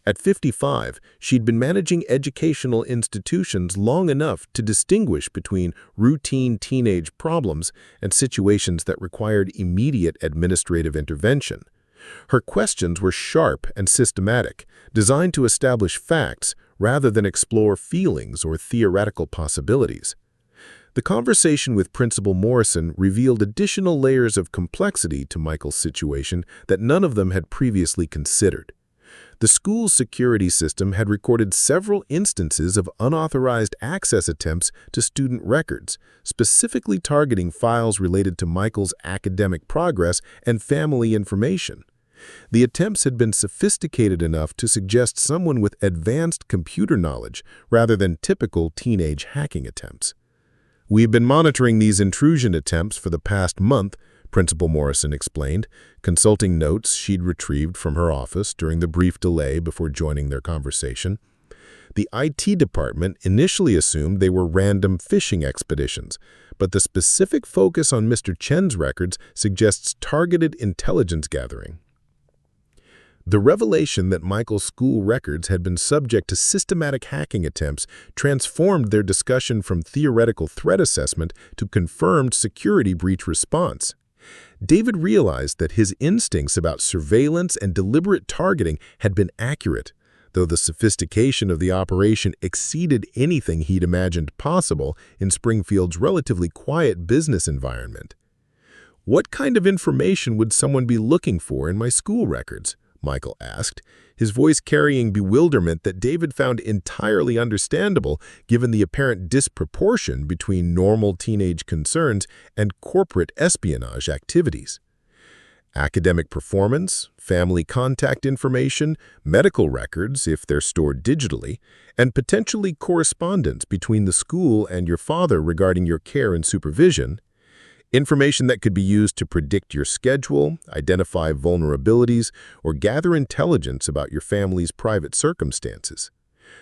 At 55, she'd been managing educational institutions long enough to distinguish between routine teenage problems and situations that required immediate administrative intervention. Her questions were sharp and systematic, designed to establish facts rather than explore feelings or theoretical possibilities. The conversation with Principal Morrison revealed additional layers of complexity to Michael's situation that none of them had previously considered. The school's security system had recorded several instances of unauthorized access attempts to student records, specifically targeting files related to Michael's academic progress and family information. The attempts had been sophisticated enough to suggest someone with advanced computer knowledge rather than typical teenage hacking attempts. "We've been monitoring these intrusion attempts for the past month," Principal Morrison explained, consulting notes she'd retrieved from her office during the brief delay before joining their conversation. The IT department initially assumed they were random phishing expeditions, but the specific focus on Mr. Chen's records suggests targeted intelligence gathering. The revelation that Michael's school records had been subject to systematic hacking attempts transformed their discussion from theoretical threat assessment to confirmed security breach response. David realized that his instincts about surveillance and deliberate targeting had been accurate, though the sophistication of the operation exceeded anything he'd imagined possible in Springfield's relatively quiet business environment. "What kind of information would someone be looking for in my school records?" Michael asked, his voice carrying bewilderment that David found entirely understandable given the apparent disproportion between normal teenage concerns and corporate espionage activities. "Academic performance, family contact information, medical records if they're stored digitally, and potentially correspondence between the school and your father regarding your care and supervision. Information that could be used to predict your schedule, identify vulnerabilities, or gather intelligence about your family's private circumstances."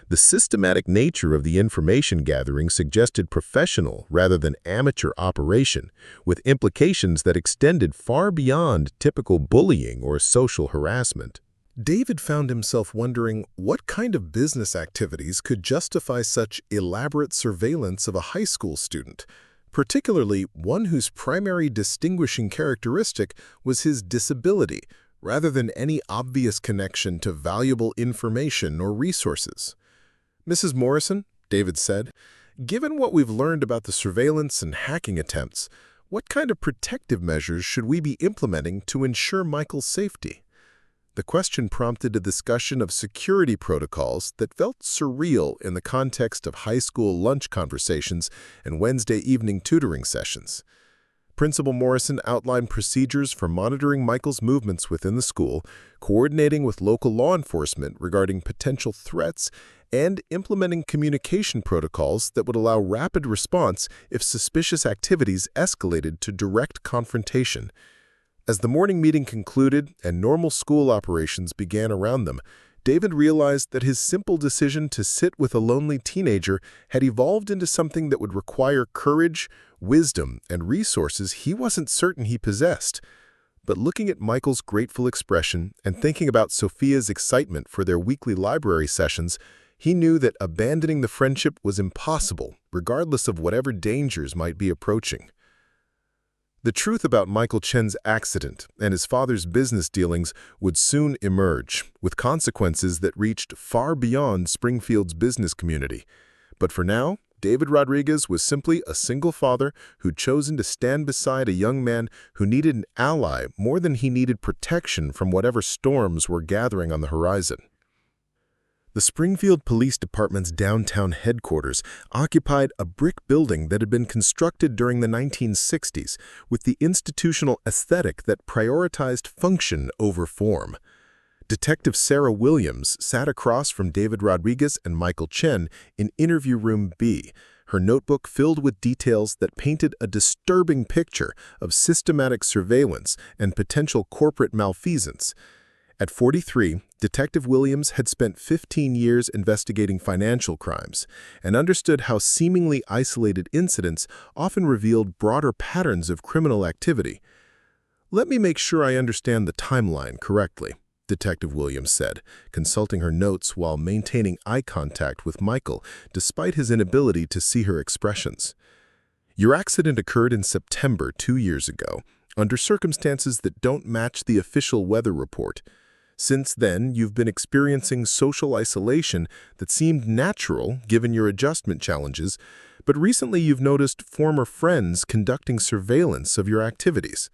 The systematic nature of the information gathering suggested professional rather than amateur operation, with implications that extended far beyond typical bullying or social harassment. David found himself wondering what kind of business activities could justify such elaborate surveillance of a high school student, particularly one whose primary distinguishing characteristic was his disability, rather than any obvious connection to valuable information or resources. "Mrs. Morrison," David said, "given what we've learned about the surveillance and hacking attempts, what kind of protective measures should we be implementing to ensure Michael's safety?" The question prompted a discussion of security protocols that felt surreal in the context of high school lunch conversations and Wednesday evening tutoring sessions. Principal Morrison outlined procedures for monitoring Michael's movements within the school, coordinating with local law enforcement regarding potential threats, and implementing communication protocols that would allow rapid response if suspicious activities escalated to direct confrontation. As the morning meeting concluded and normal school operations began around them, David realized that his simple decision to sit with a lonely teenager had evolved into something that would require courage, wisdom, and resources he wasn't certain he possessed. But looking at Michael's grateful expression and thinking about Sofia's excitement for their weekly library sessions, he knew that abandoning the friendship was impossible, regardless of whatever dangers might be approaching. The truth about Michael Chen's accident and his father's business dealings would soon emerge, with consequences that reached far beyond Springfield's business community. But for now, David Rodriguez was simply a single father who'd chosen to stand beside a young man who needed an ally more than he needed protection from whatever storms were gathering on the horizon. The Springfield Police Department's downtown headquarters occupied a brick building that had been constructed during the 1960s with the institutional aesthetic that prioritized function over form. Detective Sarah Williams sat across from David Rodriguez and Michael Chen in Interview Room B, her notebook filled with details that painted a disturbing picture of systematic surveillance and potential corporate malfeasance. At 43, Detective Williams had spent 15 years investigating financial crimes and understood how seemingly isolated incidents often revealed broader patterns of criminal activity. "Let me make sure I understand the timeline correctly," Detective Williams said, consulting her notes while maintaining eye contact with Michael despite his inability to see her expressions. "Your accident occurred in September 2 years ago, under circumstances that don't match the official weather report. Since then, you've been experiencing social isolation that seemed natural given your adjustment challenges, but recently you've noticed former friends conducting surveillance of your activities."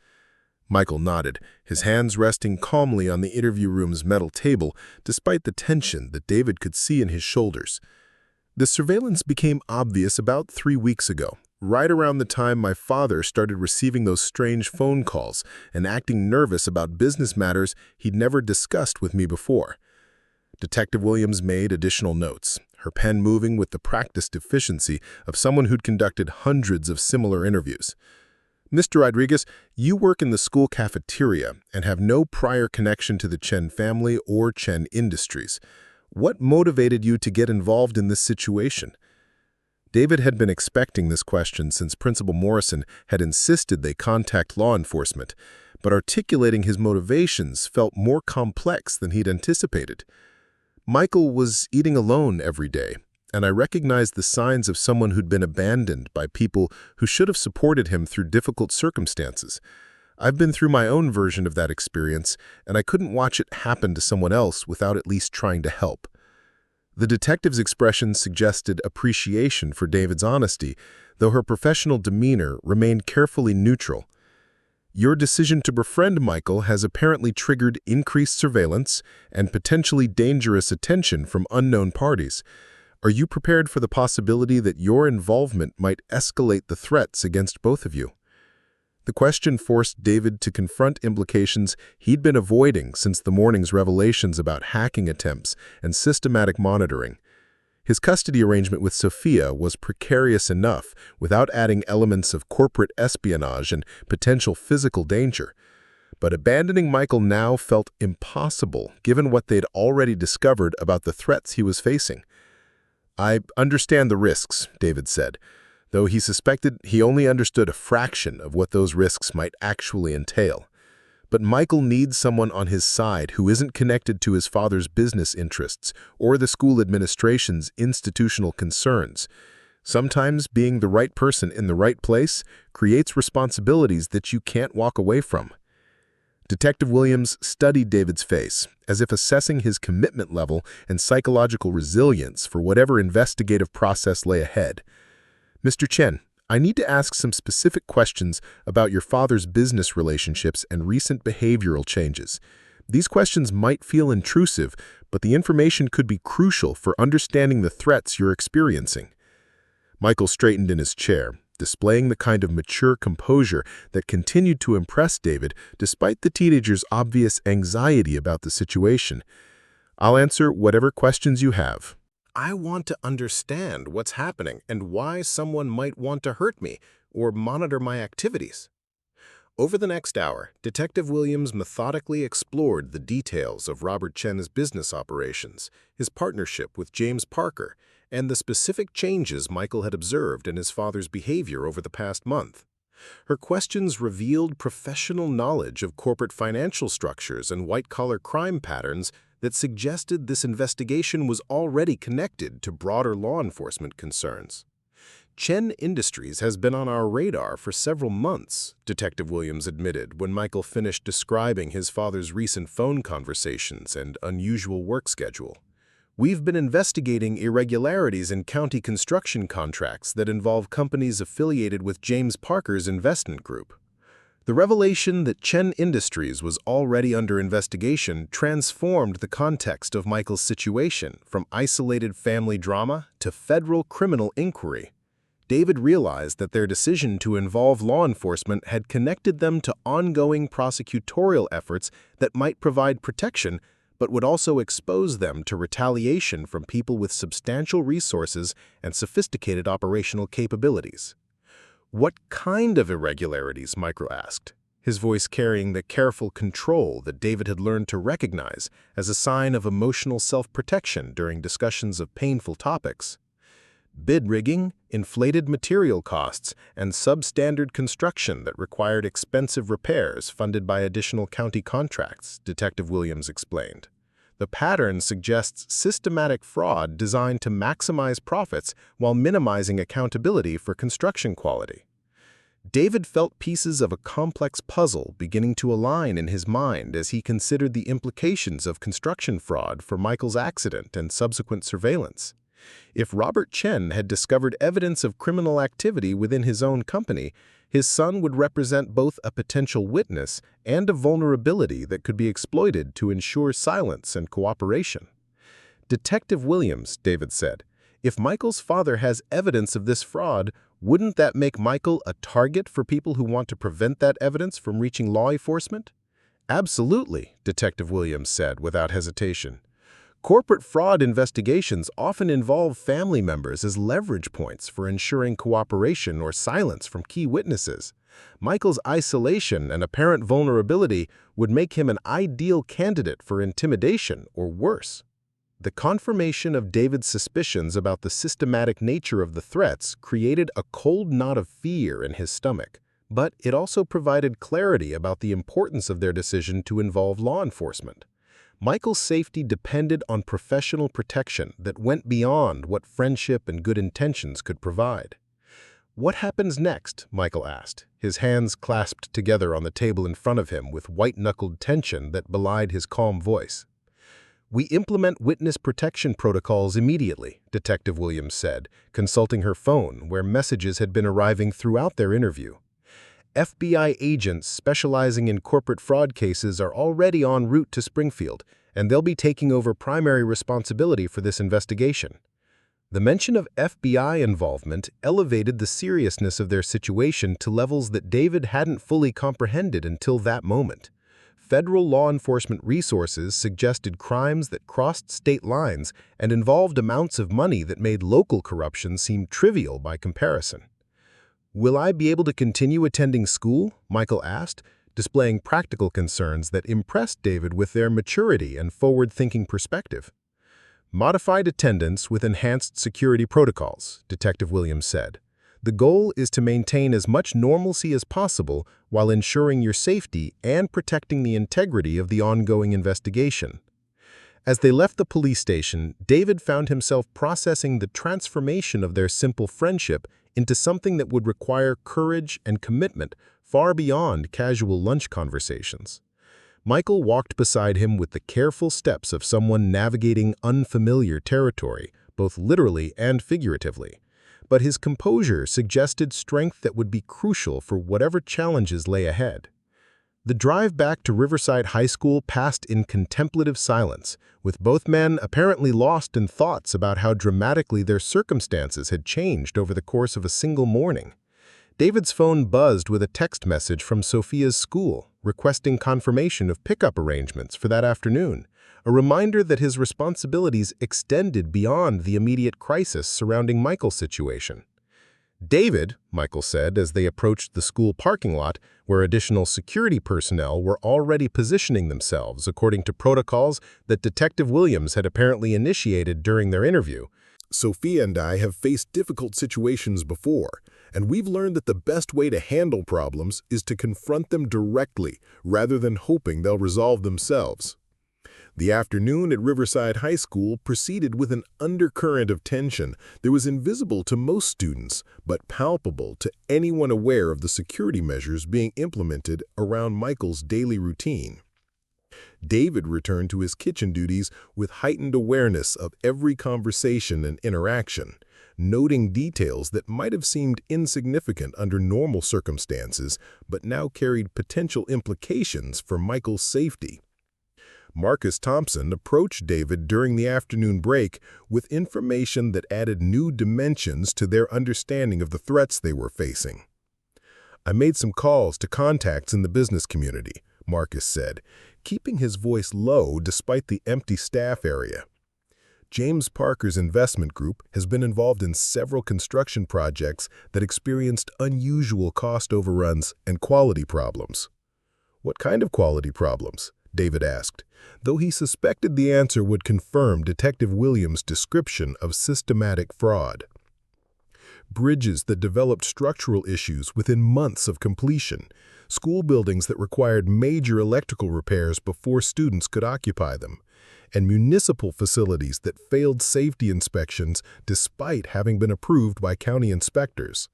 Michael nodded, his hands resting calmly on the interview room's metal table, despite the tension that David could see in his shoulders. "The surveillance became obvious about 3 weeks ago, right around the time my father started receiving those strange phone calls and acting nervous about business matters he'd never discussed with me before." Detective Williams made additional notes, her pen moving with the practiced efficiency of someone who'd conducted hundreds of similar interviews. "Mr. Rodriguez, you work in the school cafeteria and have no prior connection to the Chen family or Chen Industries. What motivated you to get involved in this situation?" David had been expecting this question since Principal Morrison had insisted they contact law enforcement, but articulating his motivations felt more complex than he'd anticipated. "Michael was eating alone every day, and I recognized the signs of someone who'd been abandoned by people who should have supported him through difficult circumstances. I've been through my own version of that experience, and I couldn't watch it happen to someone else without at least trying to help." The detective's expression suggested appreciation for David's honesty, though her professional demeanor remained carefully neutral. "Your decision to befriend Michael has apparently triggered increased surveillance and potentially dangerous attention from unknown parties. Are you prepared for the possibility that your involvement might escalate the threats against both of you?" The question forced David to confront implications he'd been avoiding since the morning's revelations about hacking attempts and systematic monitoring. His custody arrangement with Sofia was precarious enough without adding elements of corporate espionage and potential physical danger. But abandoning Michael now felt impossible given what they'd already discovered about the threats he was facing. "I understand the risks," David said, though he suspected he only understood a fraction of what those risks might actually entail. But Michael needs someone on his side who isn't connected to his father's business interests or the school administration's institutional concerns. Sometimes being the right person in the right place creates responsibilities that you can't walk away from. Detective Williams studied David's face, as if assessing his commitment level and psychological resilience for whatever investigative process lay ahead. "Mr. Chen, I need to ask some specific questions about your father's business relationships and recent behavioral changes. These questions might feel intrusive, but the information could be crucial for understanding the threats you're experiencing." Michael straightened in his chair, displaying the kind of mature composure that continued to impress David despite the teenager's obvious anxiety about the situation. "I'll answer whatever questions you have. I want to understand what's happening and why someone might want to hurt me or monitor my activities." Over the next hour, Detective Williams methodically explored the details of Robert Chen's business operations, his partnership with James Parker, and the specific changes Michael had observed in his father's behavior over the past month. Her questions revealed professional knowledge of corporate financial structures and white-collar crime patterns that suggested this investigation was already connected to broader law enforcement concerns. Chen Industries has been on our radar for several months, Detective Williams admitted when Michael finished describing his father's recent phone conversations and unusual work schedule. We've been investigating irregularities in county construction contracts that involve companies affiliated with James Parker's investment group. The revelation that Chen Industries was already under investigation transformed the context of Michael's situation from isolated family drama to federal criminal inquiry. David realized that their decision to involve law enforcement had connected them to ongoing prosecutorial efforts that might provide protection but would also expose them to retaliation from people with substantial resources and sophisticated operational capabilities. "What kind of irregularities?" Michael asked, his voice carrying the careful control that David had learned to recognize as a sign of emotional self-protection during discussions of painful topics. "Bid rigging, inflated material costs, and substandard construction that required expensive repairs funded by additional county contracts," Detective Williams explained. "The pattern suggests systematic fraud designed to maximize profits while minimizing accountability for construction quality." David felt pieces of a complex puzzle beginning to align in his mind as he considered the implications of construction fraud for Michael's accident and subsequent surveillance. If Robert Chen had discovered evidence of criminal activity within his own company, his son would represent both a potential witness and a vulnerability that could be exploited to ensure silence and cooperation. "Detective Williams," David said, "if Michael's father has evidence of this fraud, wouldn't that make Michael a target for people who want to prevent that evidence from reaching law enforcement?" "Absolutely," Detective Williams said without hesitation. "Corporate fraud investigations often involve family members as leverage points for ensuring cooperation or silence from key witnesses. Michael's isolation and apparent vulnerability would make him an ideal candidate for intimidation or worse." The confirmation of David's suspicions about the systematic nature of the threats created a cold knot of fear in his stomach, but it also provided clarity about the importance of their decision to involve law enforcement. Michael's safety depended on professional protection that went beyond what friendship and good intentions could provide. "What happens next?" Michael asked, his hands clasped together on the table in front of him with white-knuckled tension that belied his calm voice. "We implement witness protection protocols immediately," Detective Williams said, consulting her phone where messages had been arriving throughout their interview. "FBI agents specializing in corporate fraud cases are already en route to Springfield, and they'll be taking over primary responsibility for this investigation." The mention of FBI involvement elevated the seriousness of their situation to levels that David hadn't fully comprehended until that moment. Federal law enforcement resources suggested crimes that crossed state lines and involved amounts of money that made local corruption seem trivial by comparison. "Will I be able to continue attending school?" Michael asked, displaying practical concerns that impressed David with their maturity and forward-thinking perspective. "Modified attendance with enhanced security protocols," Detective Williams said. "The goal is to maintain as much normalcy as possible while ensuring your safety and protecting the integrity of the ongoing investigation." As they left the police station, David found himself processing the transformation of their simple friendship into something that would require courage and commitment far beyond casual lunch conversations. Michael walked beside him with the careful steps of someone navigating unfamiliar territory, both literally and figuratively. But his composure suggested strength that would be crucial for whatever challenges lay ahead. The drive back to Riverside High School passed in contemplative silence, with both men apparently lost in thoughts about how dramatically their circumstances had changed over the course of a single morning. David's phone buzzed with a text message from Sofia's school, requesting confirmation of pickup arrangements for that afternoon, a reminder that his responsibilities extended beyond the immediate crisis surrounding Michael's situation. "David," Michael said as they approached the school parking lot, where additional security personnel were already positioning themselves according to protocols that Detective Williams had apparently initiated during their interview. Sofia and I have faced difficult situations before, and we've learned that the best way to handle problems is to confront them directly rather than hoping they'll resolve themselves. The afternoon at Riverside High School proceeded with an undercurrent of tension that was invisible to most students, but palpable to anyone aware of the security measures being implemented around Michael's daily routine. David returned to his kitchen duties with heightened awareness of every conversation and interaction, noting details that might have seemed insignificant under normal circumstances, but now carried potential implications for Michael's safety. Marcus Thompson approached David during the afternoon break with information that added new dimensions to their understanding of the threats they were facing. "I made some calls to contacts in the business community," Marcus said, keeping his voice low despite the empty staff area. "James Parker's investment group has been involved in several construction projects that experienced unusual cost overruns and quality problems." "What kind of quality problems?" David asked, though he suspected the answer would confirm Detective Williams' description of systematic fraud. "Bridges that developed structural issues within months of completion, school buildings that required major electrical repairs before students could occupy them, and municipal facilities that failed safety inspections despite having been approved by county inspectors,"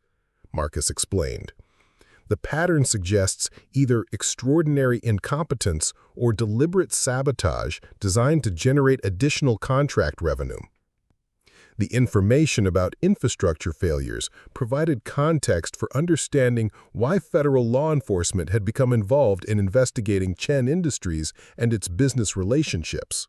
Marcus explained. "The pattern suggests either extraordinary incompetence or deliberate sabotage designed to generate additional contract revenue." The information about infrastructure failures provided context for understanding why federal law enforcement had become involved in investigating Chen Industries and its business relationships.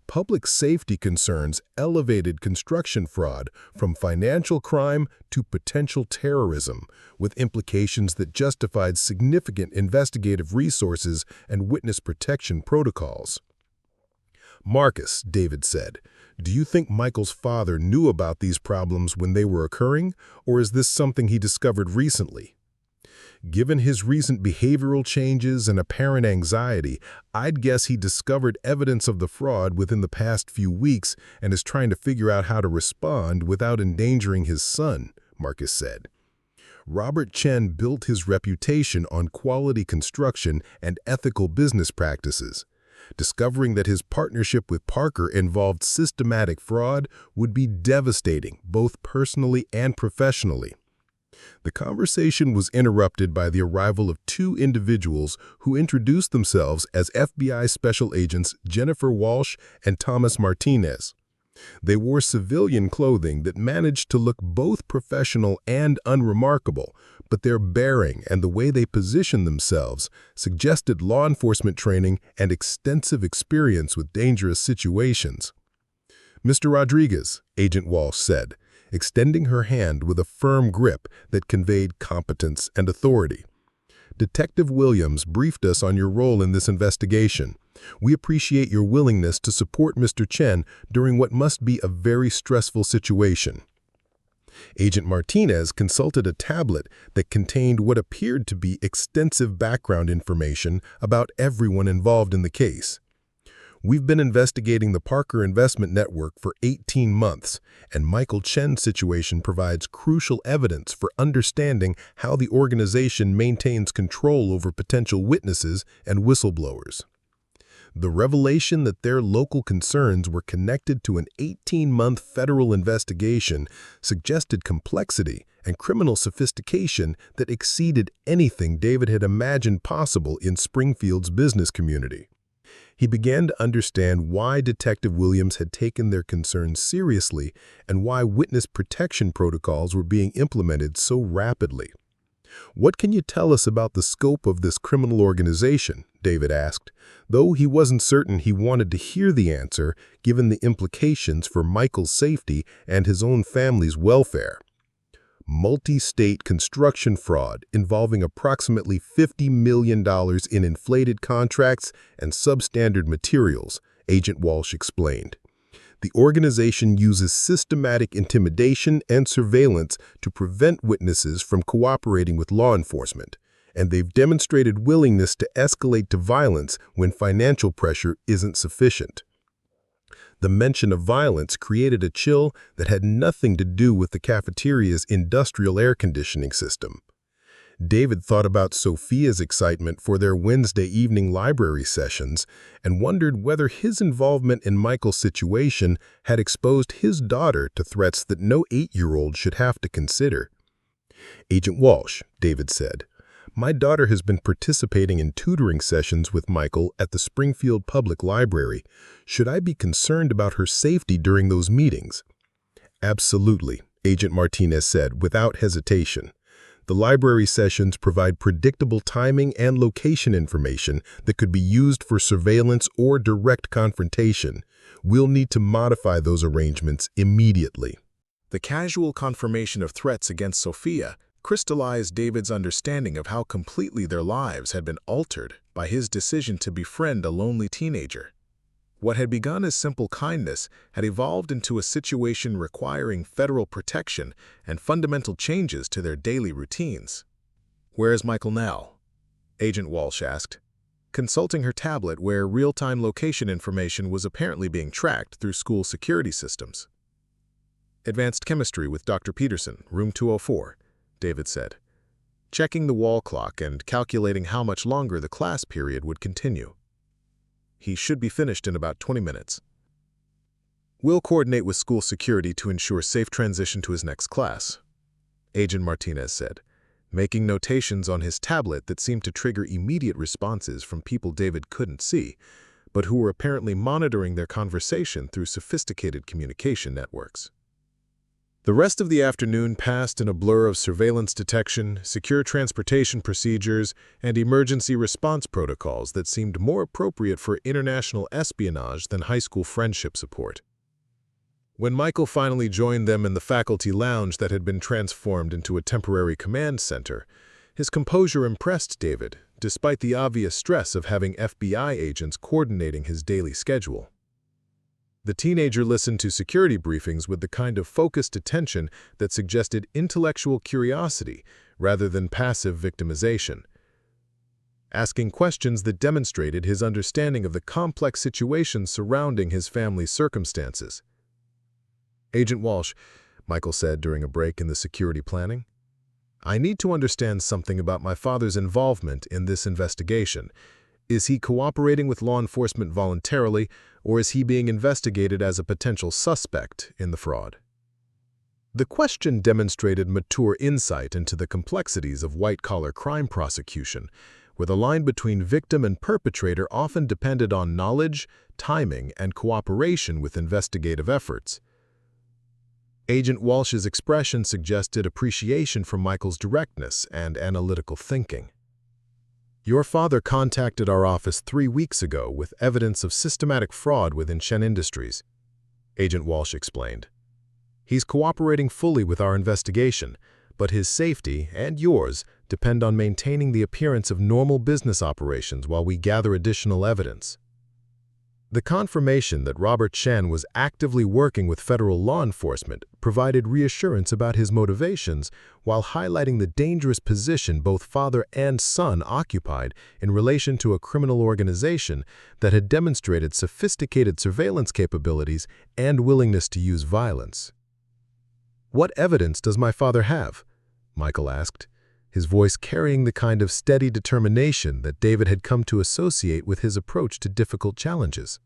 Public safety concerns elevated construction fraud from financial crime to potential terrorism, with implications that justified significant investigative resources and witness protection protocols. "Marcus," David said, "do you think Michael's father knew about these problems when they were occurring, or is this something he discovered recently?" "Given his recent behavioral changes and apparent anxiety, I'd guess he discovered evidence of the fraud within the past few weeks and is trying to figure out how to respond without endangering his son," Marcus said. "Robert Chen built his reputation on quality construction and ethical business practices. Discovering that his partnership with Parker involved systematic fraud would be devastating, both personally and professionally." The conversation was interrupted by the arrival of two individuals who introduced themselves as FBI Special Agents Jennifer Walsh and Thomas Martinez. They wore civilian clothing that managed to look both professional and unremarkable, but their bearing and the way they positioned themselves suggested law enforcement training and extensive experience with dangerous situations. "Mr. Rodriguez," Agent Walsh said, extending her hand with a firm grip that conveyed competence and authority. "Detective Williams briefed us on your role in this investigation. We appreciate your willingness to support Mr. Chen during what must be a very stressful situation." Agent Martinez consulted a tablet that contained what appeared to be extensive background information about everyone involved in the case. "We've been investigating the Parker Investment Network for 18 months, and Michael Chen's situation provides crucial evidence for understanding how the organization maintains control over potential witnesses and whistleblowers. The revelation that their local concerns were connected to an 18-month federal investigation suggested complexity and criminal sophistication that exceeded anything David had imagined possible in Springfield's business community. He began to understand why Detective Williams had taken their concerns seriously and why witness protection protocols were being implemented so rapidly. "What can you tell us about the scope of this criminal organization?" David asked, though he wasn't certain he wanted to hear the answer given the implications for Michael's safety and his own family's welfare. "Multi-state construction fraud involving approximately $50 million in inflated contracts and substandard materials," Agent Walsh explained. "The organization uses systematic intimidation and surveillance to prevent witnesses from cooperating with law enforcement, and they've demonstrated willingness to escalate to violence when financial pressure isn't sufficient." The mention of violence created a chill that had nothing to do with the cafeteria's industrial air conditioning system. David thought about Sofia's excitement for their Wednesday evening library sessions and wondered whether his involvement in Michael's situation had exposed his daughter to threats that no 8-year-old should have to consider. "Agent Walsh," David said, "my daughter has been participating in tutoring sessions with Michael at the Springfield Public Library. Should I be concerned about her safety during those meetings?" "Absolutely," Agent Martinez said without hesitation. "The library sessions provide predictable timing and location information that could be used for surveillance or direct confrontation. We'll need to modify those arrangements immediately." The casual confirmation of threats against Sofia crystallized David's understanding of how completely their lives had been altered by his decision to befriend a lonely teenager. What had begun as simple kindness had evolved into a situation requiring federal protection and fundamental changes to their daily routines. "Where is Michael now?" Agent Walsh asked, consulting her tablet where real-time location information was apparently being tracked through school security systems. "Advanced chemistry with Dr. Peterson, room 204, David said, checking the wall clock and calculating how much longer the class period would continue. "He should be finished in about 20 minutes. We'll coordinate with school security to ensure safe transition to his next class," Agent Martinez said, making notations on his tablet that seemed to trigger immediate responses from people David couldn't see, but who were apparently monitoring their conversation through sophisticated communication networks. The rest of the afternoon passed in a blur of surveillance detection, secure transportation procedures, and emergency response protocols that seemed more appropriate for international espionage than high school friendship support. When Michael finally joined them in the faculty lounge that had been transformed into a temporary command center, his composure impressed David, despite the obvious stress of having FBI agents coordinating his daily schedule. The teenager listened to security briefings with the kind of focused attention that suggested intellectual curiosity rather than passive victimization, asking questions that demonstrated his understanding of the complex situations surrounding his family's circumstances. "Agent Walsh," Michael said during a break in the security planning, "I need to understand something about my father's involvement in this investigation. Is he cooperating with law enforcement voluntarily, or is he being investigated as a potential suspect in the fraud?" The question demonstrated mature insight into the complexities of white-collar crime prosecution, where the line between victim and perpetrator often depended on knowledge, timing, and cooperation with investigative efforts. Agent Walsh's expression suggested appreciation for Michael's directness and analytical thinking. "Your father contacted our office 3 weeks ago with evidence of systematic fraud within Chen Industries," Agent Walsh explained. "He's cooperating fully with our investigation, but his safety and yours depend on maintaining the appearance of normal business operations while we gather additional evidence." The confirmation that Robert Chen was actively working with federal law enforcement provided reassurance about his motivations while highlighting the dangerous position both father and son occupied in relation to a criminal organization that had demonstrated sophisticated surveillance capabilities and willingness to use violence. "What evidence does my father have?" Michael asked, his voice carrying the kind of steady determination that David had come to associate with his approach to difficult challenges.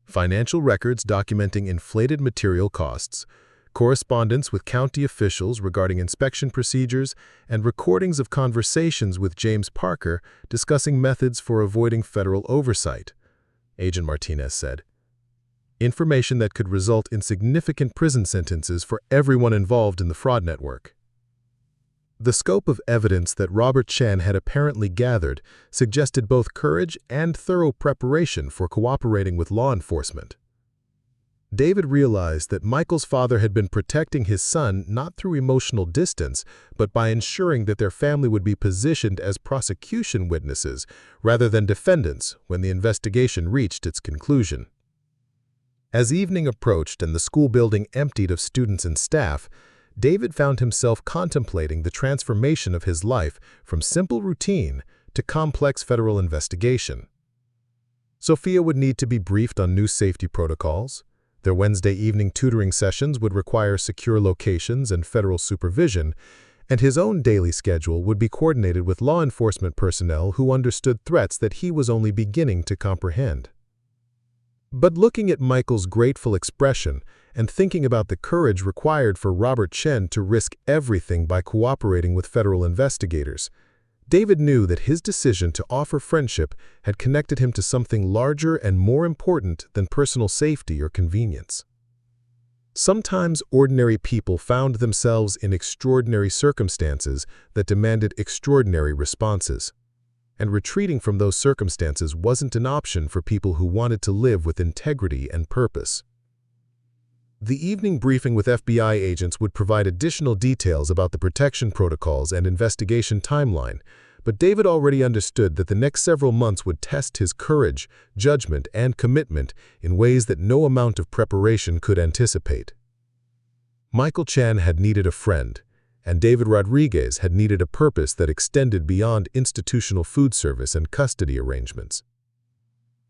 "Financial records documenting inflated material costs, correspondence with county officials regarding inspection procedures, and recordings of conversations with James Parker discussing methods for avoiding federal oversight," Agent Martinez said. "Information that could result in significant prison sentences for everyone involved in the fraud network." The scope of evidence that Robert Chen had apparently gathered suggested both courage and thorough preparation for cooperating with law enforcement. David realized that Michael's father had been protecting his son not through emotional distance, but by ensuring that their family would be positioned as prosecution witnesses rather than defendants when the investigation reached its conclusion. As evening approached and the school building emptied of students and staff, David found himself contemplating the transformation of his life from simple routine to complex federal investigation. Sofia would need to be briefed on new safety protocols. Their Wednesday evening tutoring sessions would require secure locations and federal supervision, and his own daily schedule would be coordinated with law enforcement personnel who understood threats that he was only beginning to comprehend. But looking at Michael's grateful expression and thinking about the courage required for Robert Chen to risk everything by cooperating with federal investigators, David knew that his decision to offer friendship had connected him to something larger and more important than personal safety or convenience. Sometimes ordinary people found themselves in extraordinary circumstances that demanded extraordinary responses, and retreating from those circumstances wasn't an option for people who wanted to live with integrity and purpose. The evening briefing with FBI agents would provide additional details about the protection protocols and investigation timeline, but David already understood that the next several months would test his courage, judgment, and commitment in ways that no amount of preparation could anticipate. Michael Chen had needed a friend, and David Rodriguez had needed a purpose that extended beyond institutional food service and custody arrangements.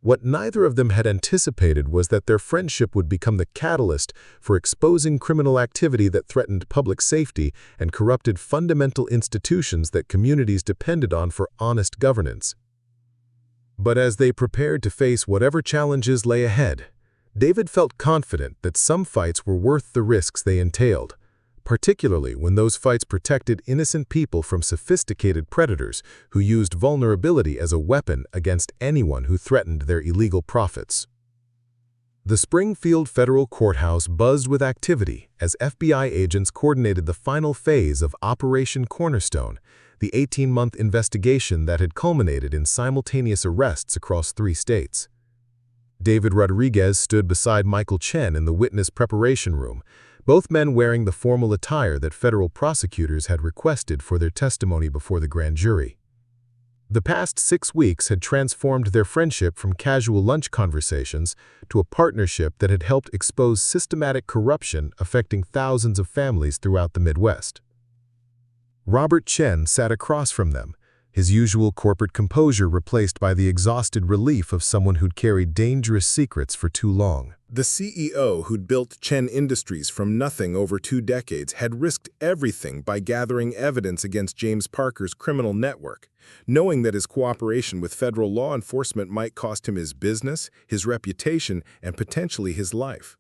What neither of them had anticipated was that their friendship would become the catalyst for exposing criminal activity that threatened public safety and corrupted fundamental institutions that communities depended on for honest governance. But as they prepared to face whatever challenges lay ahead, David felt confident that some fights were worth the risks they entailed, particularly when those fights protected innocent people from sophisticated predators who used vulnerability as a weapon against anyone who threatened their illegal profits. The Springfield Federal Courthouse buzzed with activity as FBI agents coordinated the final phase of Operation Cornerstone, the 18-month investigation that had culminated in simultaneous arrests across 3 states. David Rodriguez stood beside Michael Chen in the witness preparation room, both men wearing the formal attire that federal prosecutors had requested for their testimony before the grand jury. The past 6 weeks had transformed their friendship from casual lunch conversations to a partnership that had helped expose systematic corruption affecting thousands of families throughout the Midwest. Robert Chen sat across from them, his usual corporate composure replaced by the exhausted relief of someone who'd carried dangerous secrets for too long. The CEO who'd built Chen Industries from nothing over 2 decades had risked everything by gathering evidence against James Parker's criminal network, knowing that his cooperation with federal law enforcement might cost him his business, his reputation, and potentially his life.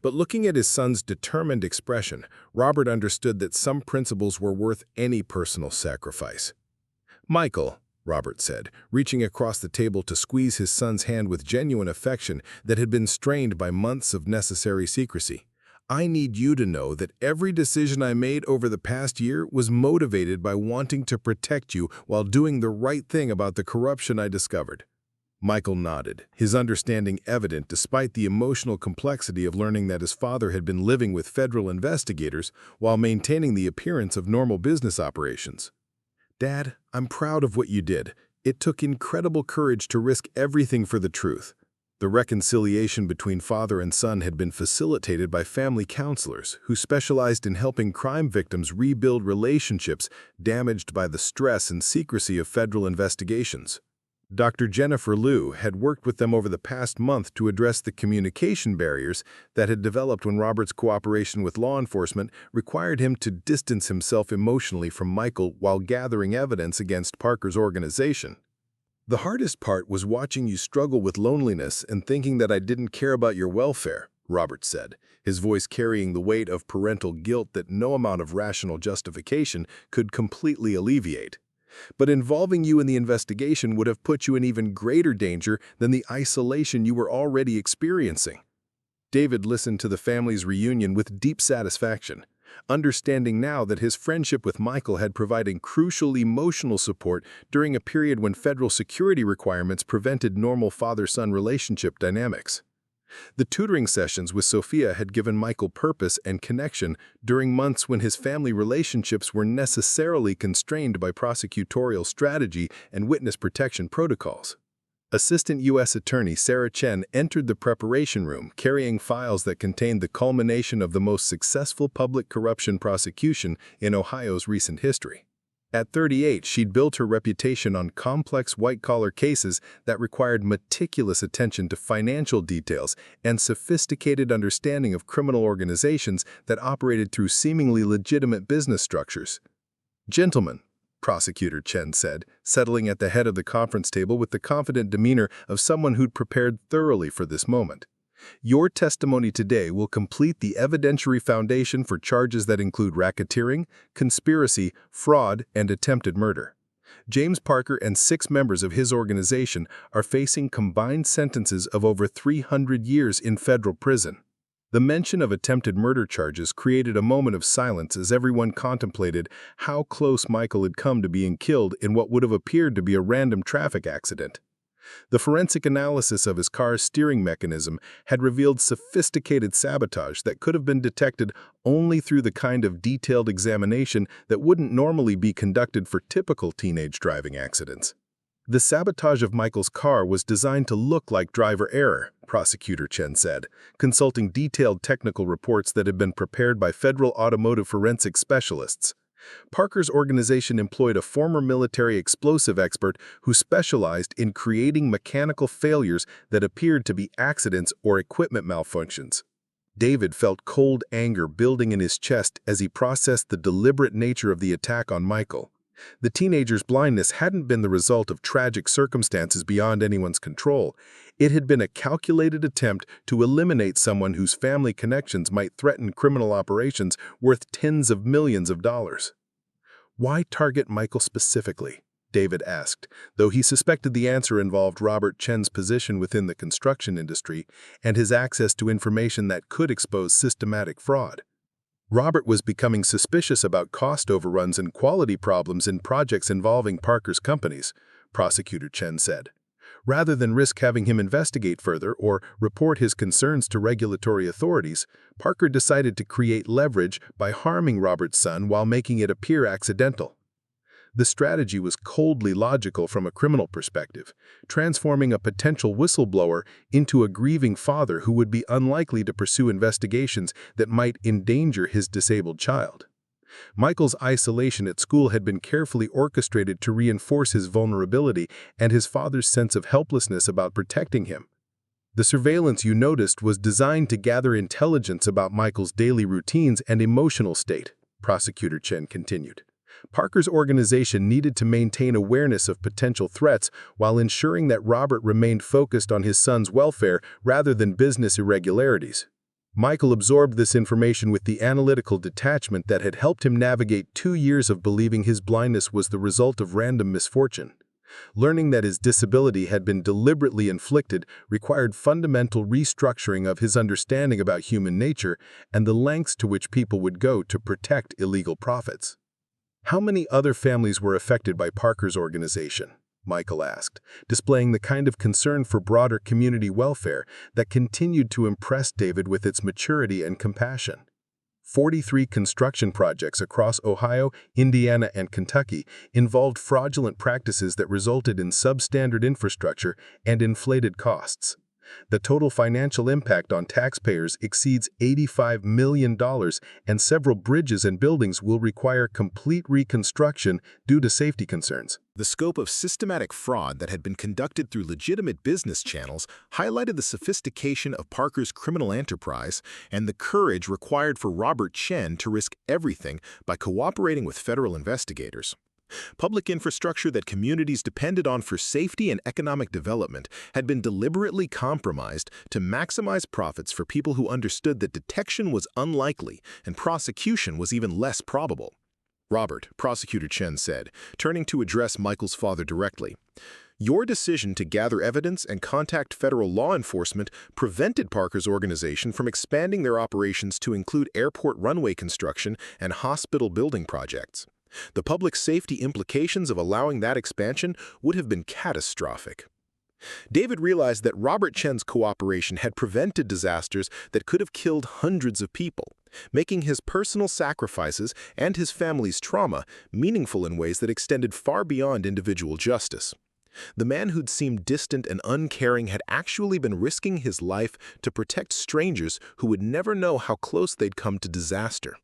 But looking at his son's determined expression, Robert understood that some principles were worth any personal sacrifice. "Michael," Robert said, reaching across the table to squeeze his son's hand with genuine affection that had been strained by months of necessary secrecy, "I need you to know that every decision I made over the past year was motivated by wanting to protect you while doing the right thing about the corruption I discovered." Michael nodded, his understanding evident despite the emotional complexity of learning that his father had been living with federal investigators while maintaining the appearance of normal business operations. "Dad, I'm proud of what you did. It took incredible courage to risk everything for the truth." The reconciliation between father and son had been facilitated by family counselors who specialized in helping crime victims rebuild relationships damaged by the stress and secrecy of federal investigations. Dr. Jennifer Liu had worked with them over the past month to address the communication barriers that had developed when Robert's cooperation with law enforcement required him to distance himself emotionally from Michael while gathering evidence against Parker's organization. "The hardest part was watching you struggle with loneliness and thinking that I didn't care about your welfare," Robert said, his voice carrying the weight of parental guilt that no amount of rational justification could completely alleviate. "But involving you in the investigation would have put you in even greater danger than the isolation you were already experiencing." David listened to the family's reunion with deep satisfaction, understanding now that his friendship with Michael had provided crucial emotional support during a period when federal security requirements prevented normal father-son relationship dynamics. The tutoring sessions with Sofia had given Michael purpose and connection during months when his family relationships were necessarily constrained by prosecutorial strategy and witness protection protocols. Assistant U.S. Attorney Sarah Chen entered the preparation room carrying files that contained the culmination of the most successful public corruption prosecution in Ohio's recent history. At 38, she'd built her reputation on complex white-collar cases that required meticulous attention to financial details and sophisticated understanding of criminal organizations that operated through seemingly legitimate business structures. "Gentlemen," Prosecutor Chen said, settling at the head of the conference table with the confident demeanor of someone who'd prepared thoroughly for this moment. "Your testimony today will complete the evidentiary foundation for charges that include racketeering, conspiracy, fraud, and attempted murder. James Parker and 6 members of his organization are facing combined sentences of over 300 years in federal prison." The mention of attempted murder charges created a moment of silence as everyone contemplated how close Michael had come to being killed in what would have appeared to be a random traffic accident. The forensic analysis of his car's steering mechanism had revealed sophisticated sabotage that could have been detected only through the kind of detailed examination that wouldn't normally be conducted for typical teenage driving accidents. "The sabotage of Michael's car was designed to look like driver error," Prosecutor Chen said, consulting detailed technical reports that had been prepared by federal automotive forensic specialists. Parker's organization employed a former military explosive expert who specialized in creating mechanical failures that appeared to be accidents or equipment malfunctions. David felt cold anger building in his chest as he processed the deliberate nature of the attack on Michael. The teenager's blindness hadn't been the result of tragic circumstances beyond anyone's control. It had been a calculated attempt to eliminate someone whose family connections might threaten criminal operations worth tens of millions of dollars. "Why target Michael specifically?" David asked, though he suspected the answer involved Robert Chen's position within the construction industry and his access to information that could expose systematic fraud. Robert was becoming suspicious about cost overruns and quality problems in projects involving Parker's companies, Prosecutor Chen said. Rather than risk having him investigate further or report his concerns to regulatory authorities, Parker decided to create leverage by harming Robert's son while making it appear accidental. The strategy was coldly logical from a criminal perspective, transforming a potential whistleblower into a grieving father who would be unlikely to pursue investigations that might endanger his disabled child. Michael's isolation at school had been carefully orchestrated to reinforce his vulnerability and his father's sense of helplessness about protecting him. "The surveillance you noticed was designed to gather intelligence about Michael's daily routines and emotional state," Prosecutor Chen continued. "Parker's organization needed to maintain awareness of potential threats while ensuring that Robert remained focused on his son's welfare rather than business irregularities. Michael absorbed this information with the analytical detachment that had helped him navigate 2 years of believing his blindness was the result of random misfortune. Learning that his disability had been deliberately inflicted required fundamental restructuring of his understanding about human nature and the lengths to which people would go to protect illegal profits." "How many other families were affected by Parker's organization?" Michael asked, displaying the kind of concern for broader community welfare that continued to impress David with its maturity and compassion. 43 construction projects across Ohio, Indiana, and Kentucky involved fraudulent practices that resulted in substandard infrastructure and inflated costs. The total financial impact on taxpayers exceeds $85 million, and several bridges and buildings will require complete reconstruction due to safety concerns. The scope of systematic fraud that had been conducted through legitimate business channels highlighted the sophistication of Parker's criminal enterprise and the courage required for Robert Chen to risk everything by cooperating with federal investigators. Public infrastructure that communities depended on for safety and economic development had been deliberately compromised to maximize profits for people who understood that detection was unlikely and prosecution was even less probable. "Robert," Prosecutor Chen said, turning to address Michael's father directly, "your decision to gather evidence and contact federal law enforcement prevented Parker's organization from expanding their operations to include airport runway construction and hospital building projects. The public safety implications of allowing that expansion would have been catastrophic." David realized that Robert Chen's cooperation had prevented disasters that could have killed hundreds of people, making his personal sacrifices and his family's trauma meaningful in ways that extended far beyond individual justice. The man who'd seemed distant and uncaring had actually been risking his life to protect strangers who would never know how close they'd come to disaster.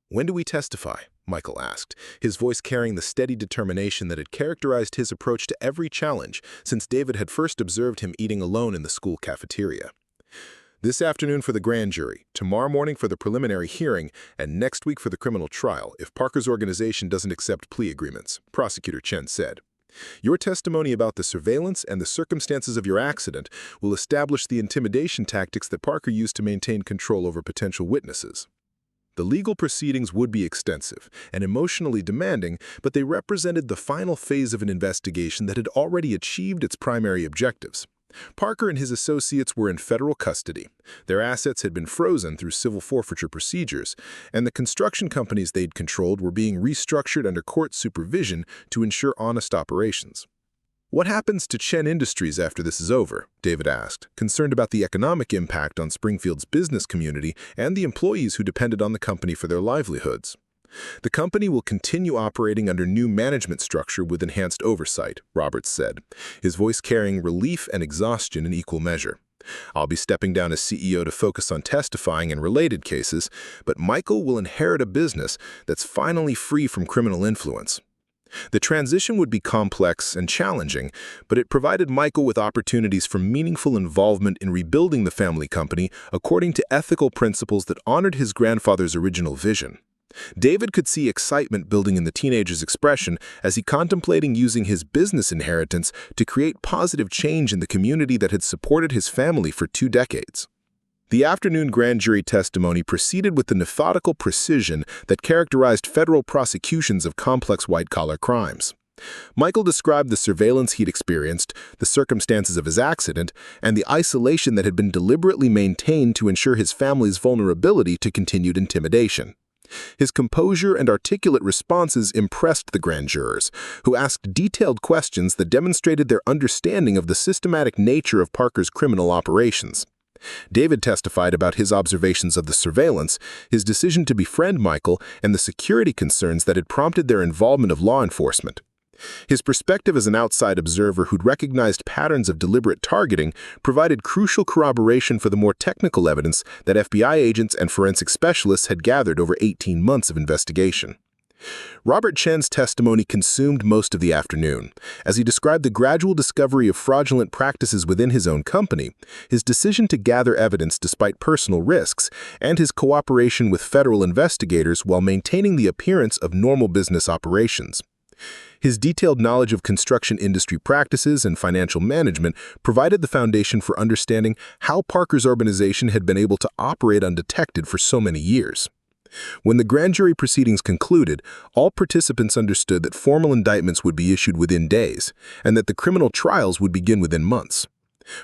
"When do we testify?" Michael asked, his voice carrying the steady determination that had characterized his approach to every challenge since David had first observed him eating alone in the school cafeteria. This afternoon for the grand jury, tomorrow morning for the preliminary hearing, and next week for the criminal trial if Parker's organization doesn't accept plea agreements, Prosecutor Chen said. Your testimony about the surveillance and the circumstances of your accident will establish the intimidation tactics that Parker used to maintain control over potential witnesses. The legal proceedings would be extensive and emotionally demanding, but they represented the final phase of an investigation that had already achieved its primary objectives. Parker and his associates were in federal custody. Their assets had been frozen through civil forfeiture procedures, and the construction companies they'd controlled were being restructured under court supervision to ensure honest operations. What happens to Chen Industries after this is over? David asked, concerned about the economic impact on Springfield's business community and the employees who depended on the company for their livelihoods. The company will continue operating under new management structure with enhanced oversight, Roberts said, his voice carrying relief and exhaustion in equal measure. I'll be stepping down as CEO to focus on testifying and related cases, but Michael will inherit a business that's finally free from criminal influence. The transition would be complex and challenging, but it provided Michael with opportunities for meaningful involvement in rebuilding the family company according to ethical principles that honored his grandfather's original vision. David could see excitement building in the teenager's expression as he contemplated using his business inheritance to create positive change in the community that had supported his family for 2 decades. The afternoon grand jury testimony proceeded with the methodical precision that characterized federal prosecutions of complex white-collar crimes. Michael described the surveillance he'd experienced, the circumstances of his accident, and the isolation that had been deliberately maintained to ensure his family's vulnerability to continued intimidation. His composure and articulate responses impressed the grand jurors, who asked detailed questions that demonstrated their understanding of the systematic nature of Parker's criminal operations. David testified about his observations of the surveillance, his decision to befriend Michael, and the security concerns that had prompted their involvement of law enforcement. His perspective as an outside observer who'd recognized patterns of deliberate targeting provided crucial corroboration for the more technical evidence that FBI agents and forensic specialists had gathered over 18 months of investigation. Robert Chen's testimony consumed most of the afternoon. As he described the gradual discovery of fraudulent practices within his own company, his decision to gather evidence despite personal risks, and his cooperation with federal investigators while maintaining the appearance of normal business operations. His detailed knowledge of construction industry practices and financial management provided the foundation for understanding how Parker's organization had been able to operate undetected for so many years. When the grand jury proceedings concluded, all participants understood that formal indictments would be issued within days, and that the criminal trials would begin within months.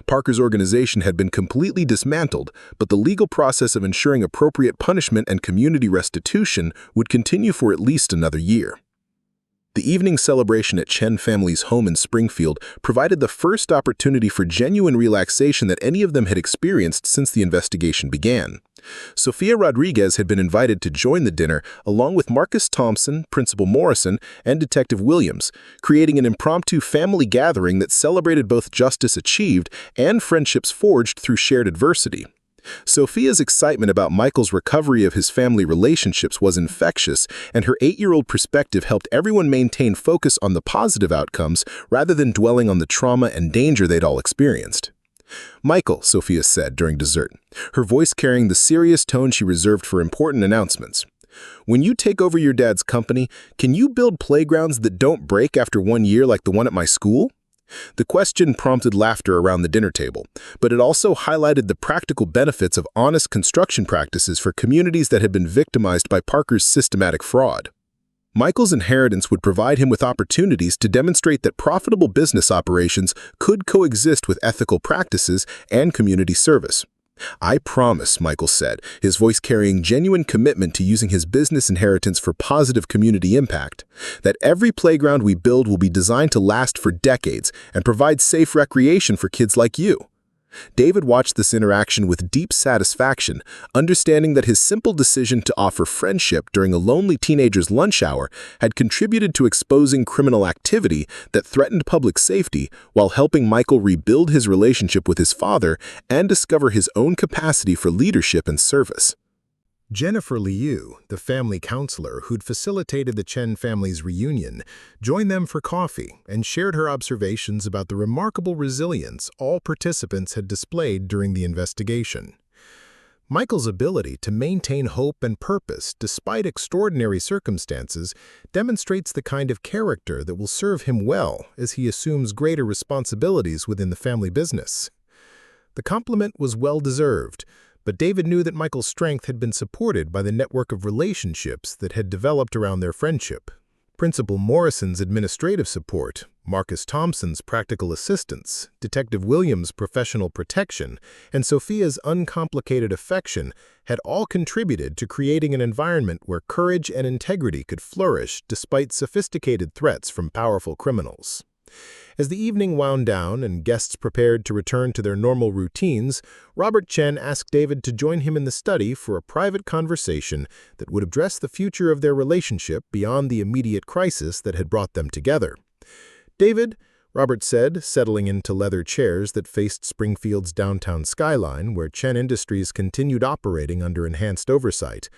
Parker's organization had been completely dismantled, but the legal process of ensuring appropriate punishment and community restitution would continue for at least another year. The evening celebration at Chen family's home in Springfield provided the first opportunity for genuine relaxation that any of them had experienced since the investigation began. Sofia Rodriguez had been invited to join the dinner along with Marcus Thompson, Principal Morrison, and Detective Williams, creating an impromptu family gathering that celebrated both justice achieved and friendships forged through shared adversity. Sofia's excitement about Michael's recovery of his family relationships was infectious, and her 8-year-old perspective helped everyone maintain focus on the positive outcomes rather than dwelling on the trauma and danger they'd all experienced. Michael, Sofia said during dessert, her voice carrying the serious tone she reserved for important announcements. When you take over your dad's company, can you build playgrounds that don't break after 1 year like the one at my school? The question prompted laughter around the dinner table, but it also highlighted the practical benefits of honest construction practices for communities that had been victimized by Parker's systematic fraud. Michael's inheritance would provide him with opportunities to demonstrate that profitable business operations could coexist with ethical practices and community service. I promise, Michael said, his voice carrying genuine commitment to using his business inheritance for positive community impact, that every playground we build will be designed to last for decades and provide safe recreation for kids like you. David watched this interaction with deep satisfaction, understanding that his simple decision to offer friendship during a lonely teenager's lunch hour had contributed to exposing criminal activity that threatened public safety while helping Michael rebuild his relationship with his father and discover his own capacity for leadership and service. Jennifer Liu, the family counselor who'd facilitated the Chen family's reunion, joined them for coffee and shared her observations about the remarkable resilience all participants had displayed during the investigation. Michael's ability to maintain hope and purpose despite extraordinary circumstances demonstrates the kind of character that will serve him well as he assumes greater responsibilities within the family business. The compliment was well-deserved, but David knew that Michael's strength had been supported by the network of relationships that had developed around their friendship. Principal Morrison's administrative support, Marcus Thompson's practical assistance, Detective Williams' professional protection, and Sofia's uncomplicated affection had all contributed to creating an environment where courage and integrity could flourish despite sophisticated threats from powerful criminals. As the evening wound down and guests prepared to return to their normal routines, Robert Chen asked David to join him in the study for a private conversation that would address the future of their relationship beyond the immediate crisis that had brought them together. "David," Robert said, settling into leather chairs that faced Springfield's downtown skyline, where Chen Industries continued operating under enhanced oversight,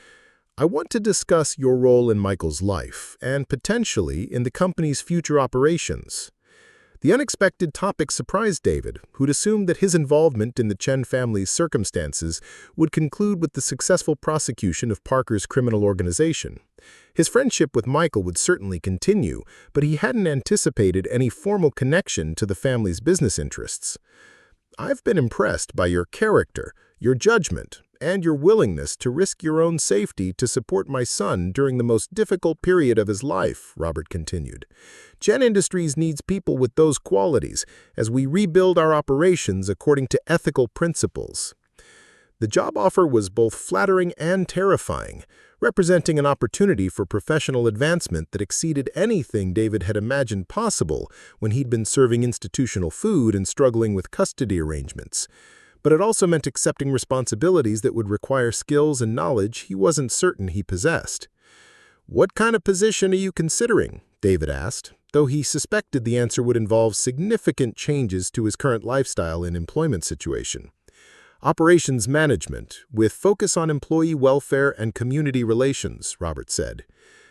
"I want to discuss your role in Michael's life and potentially in the company's future operations." The unexpected topic surprised David, who'd assumed that his involvement in the Chen family's circumstances would conclude with the successful prosecution of Parker's criminal organization. His friendship with Michael would certainly continue, but he hadn't anticipated any formal connection to the family's business interests. "I've been impressed by your character, your judgment, and your willingness to risk your own safety to support my son during the most difficult period of his life," Robert continued. "Chen Industries needs people with those qualities as we rebuild our operations according to ethical principles." The job offer was both flattering and terrifying, representing an opportunity for professional advancement that exceeded anything David had imagined possible when he'd been serving institutional food and struggling with custody arrangements. But it also meant accepting responsibilities that would require skills and knowledge he wasn't certain he possessed. "What kind of position are you considering?" David asked, though he suspected the answer would involve significant changes to his current lifestyle and employment situation. "Operations management, with focus on employee welfare and community relations," Robert said.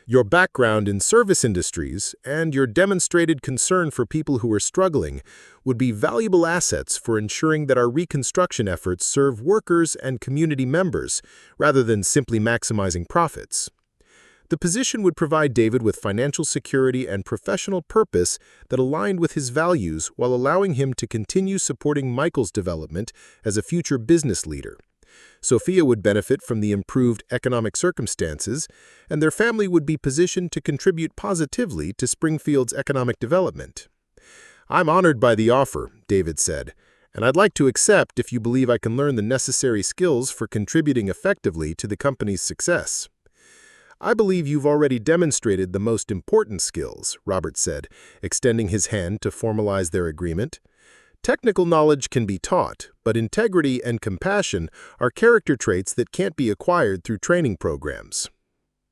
"Your background in service industries and your demonstrated concern for people who are struggling would be valuable assets for ensuring that our reconstruction efforts serve workers and community members rather than simply maximizing profits." The position would provide David with financial security and professional purpose that aligned with his values while allowing him to continue supporting Michael's development as a future business leader. Sofia would benefit from the improved economic circumstances, and their family would be positioned to contribute positively to Springfield's economic development. "I'm honored by the offer," David said, "and I'd like to accept if you believe I can learn the necessary skills for contributing effectively to the company's success." "I believe you've already demonstrated the most important skills," Robert said, extending his hand to formalize their agreement. "Technical knowledge can be taught, but integrity and compassion are character traits that can't be acquired through training programs."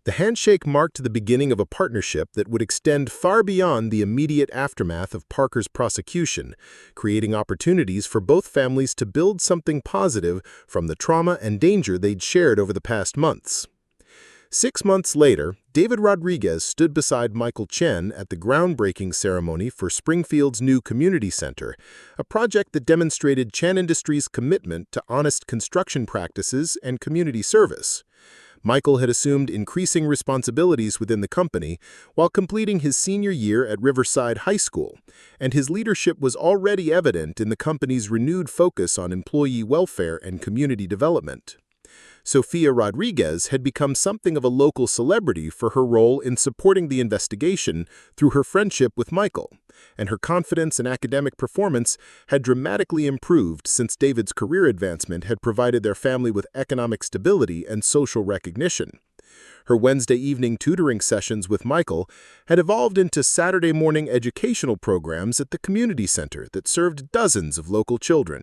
The handshake marked the beginning of a partnership that would extend far beyond the immediate aftermath of Parker's prosecution, creating opportunities for both families to build something positive from the trauma and danger they'd shared over the past months. 6 months later, David Rodriguez stood beside Michael Chen at the groundbreaking ceremony for Springfield's new community center, a project that demonstrated Chen Industries' commitment to honest construction practices and community service. Michael had assumed increasing responsibilities within the company while completing his senior year at Riverside High School, and his leadership was already evident in the company's renewed focus on employee welfare and community development. Sofia Rodriguez had become something of a local celebrity for her role in supporting the investigation through her friendship with Michael, and her confidence and academic performance had dramatically improved since David's career advancement had provided their family with economic stability and social recognition. Her Wednesday evening tutoring sessions with Michael had evolved into Saturday morning educational programs at the community center that served dozens of local children.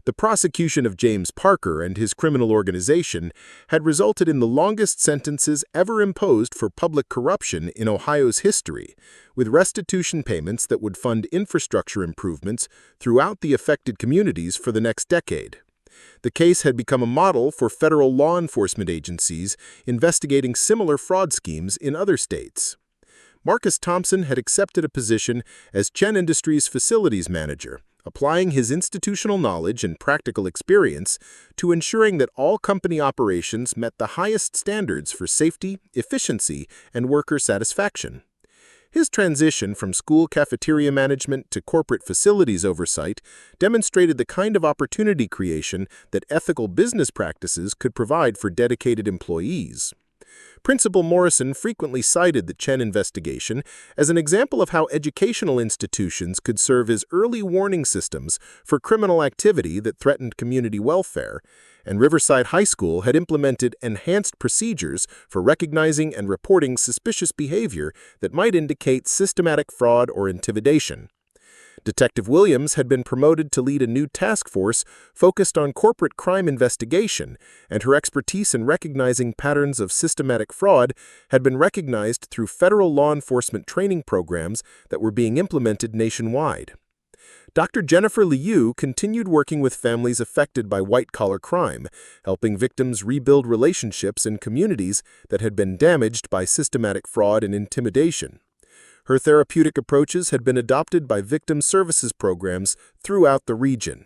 The prosecution of James Parker and his criminal organization had resulted in the longest sentences ever imposed for public corruption in Ohio's history, with restitution payments that would fund infrastructure improvements throughout the affected communities for the next decade. The case had become a model for federal law enforcement agencies investigating similar fraud schemes in other states. Marcus Thompson had accepted a position as Chen Industries facilities manager, applying his institutional knowledge and practical experience to ensuring that all company operations met the highest standards for safety, efficiency, and worker satisfaction. His transition from school cafeteria management to corporate facilities oversight demonstrated the kind of opportunity creation that ethical business practices could provide for dedicated employees. Principal Morrison frequently cited the Chen investigation as an example of how educational institutions could serve as early warning systems for criminal activity that threatened community welfare, and Riverside High School had implemented enhanced procedures for recognizing and reporting suspicious behavior that might indicate systematic fraud or intimidation. Detective Williams had been promoted to lead a new task force focused on corporate crime investigation, and her expertise in recognizing patterns of systematic fraud had been recognized through federal law enforcement training programs that were being implemented nationwide. Dr. Jennifer Liu continued working with families affected by white-collar crime, helping victims rebuild relationships in communities that had been damaged by systematic fraud and intimidation. Her therapeutic approaches had been adopted by victim services programs throughout the region.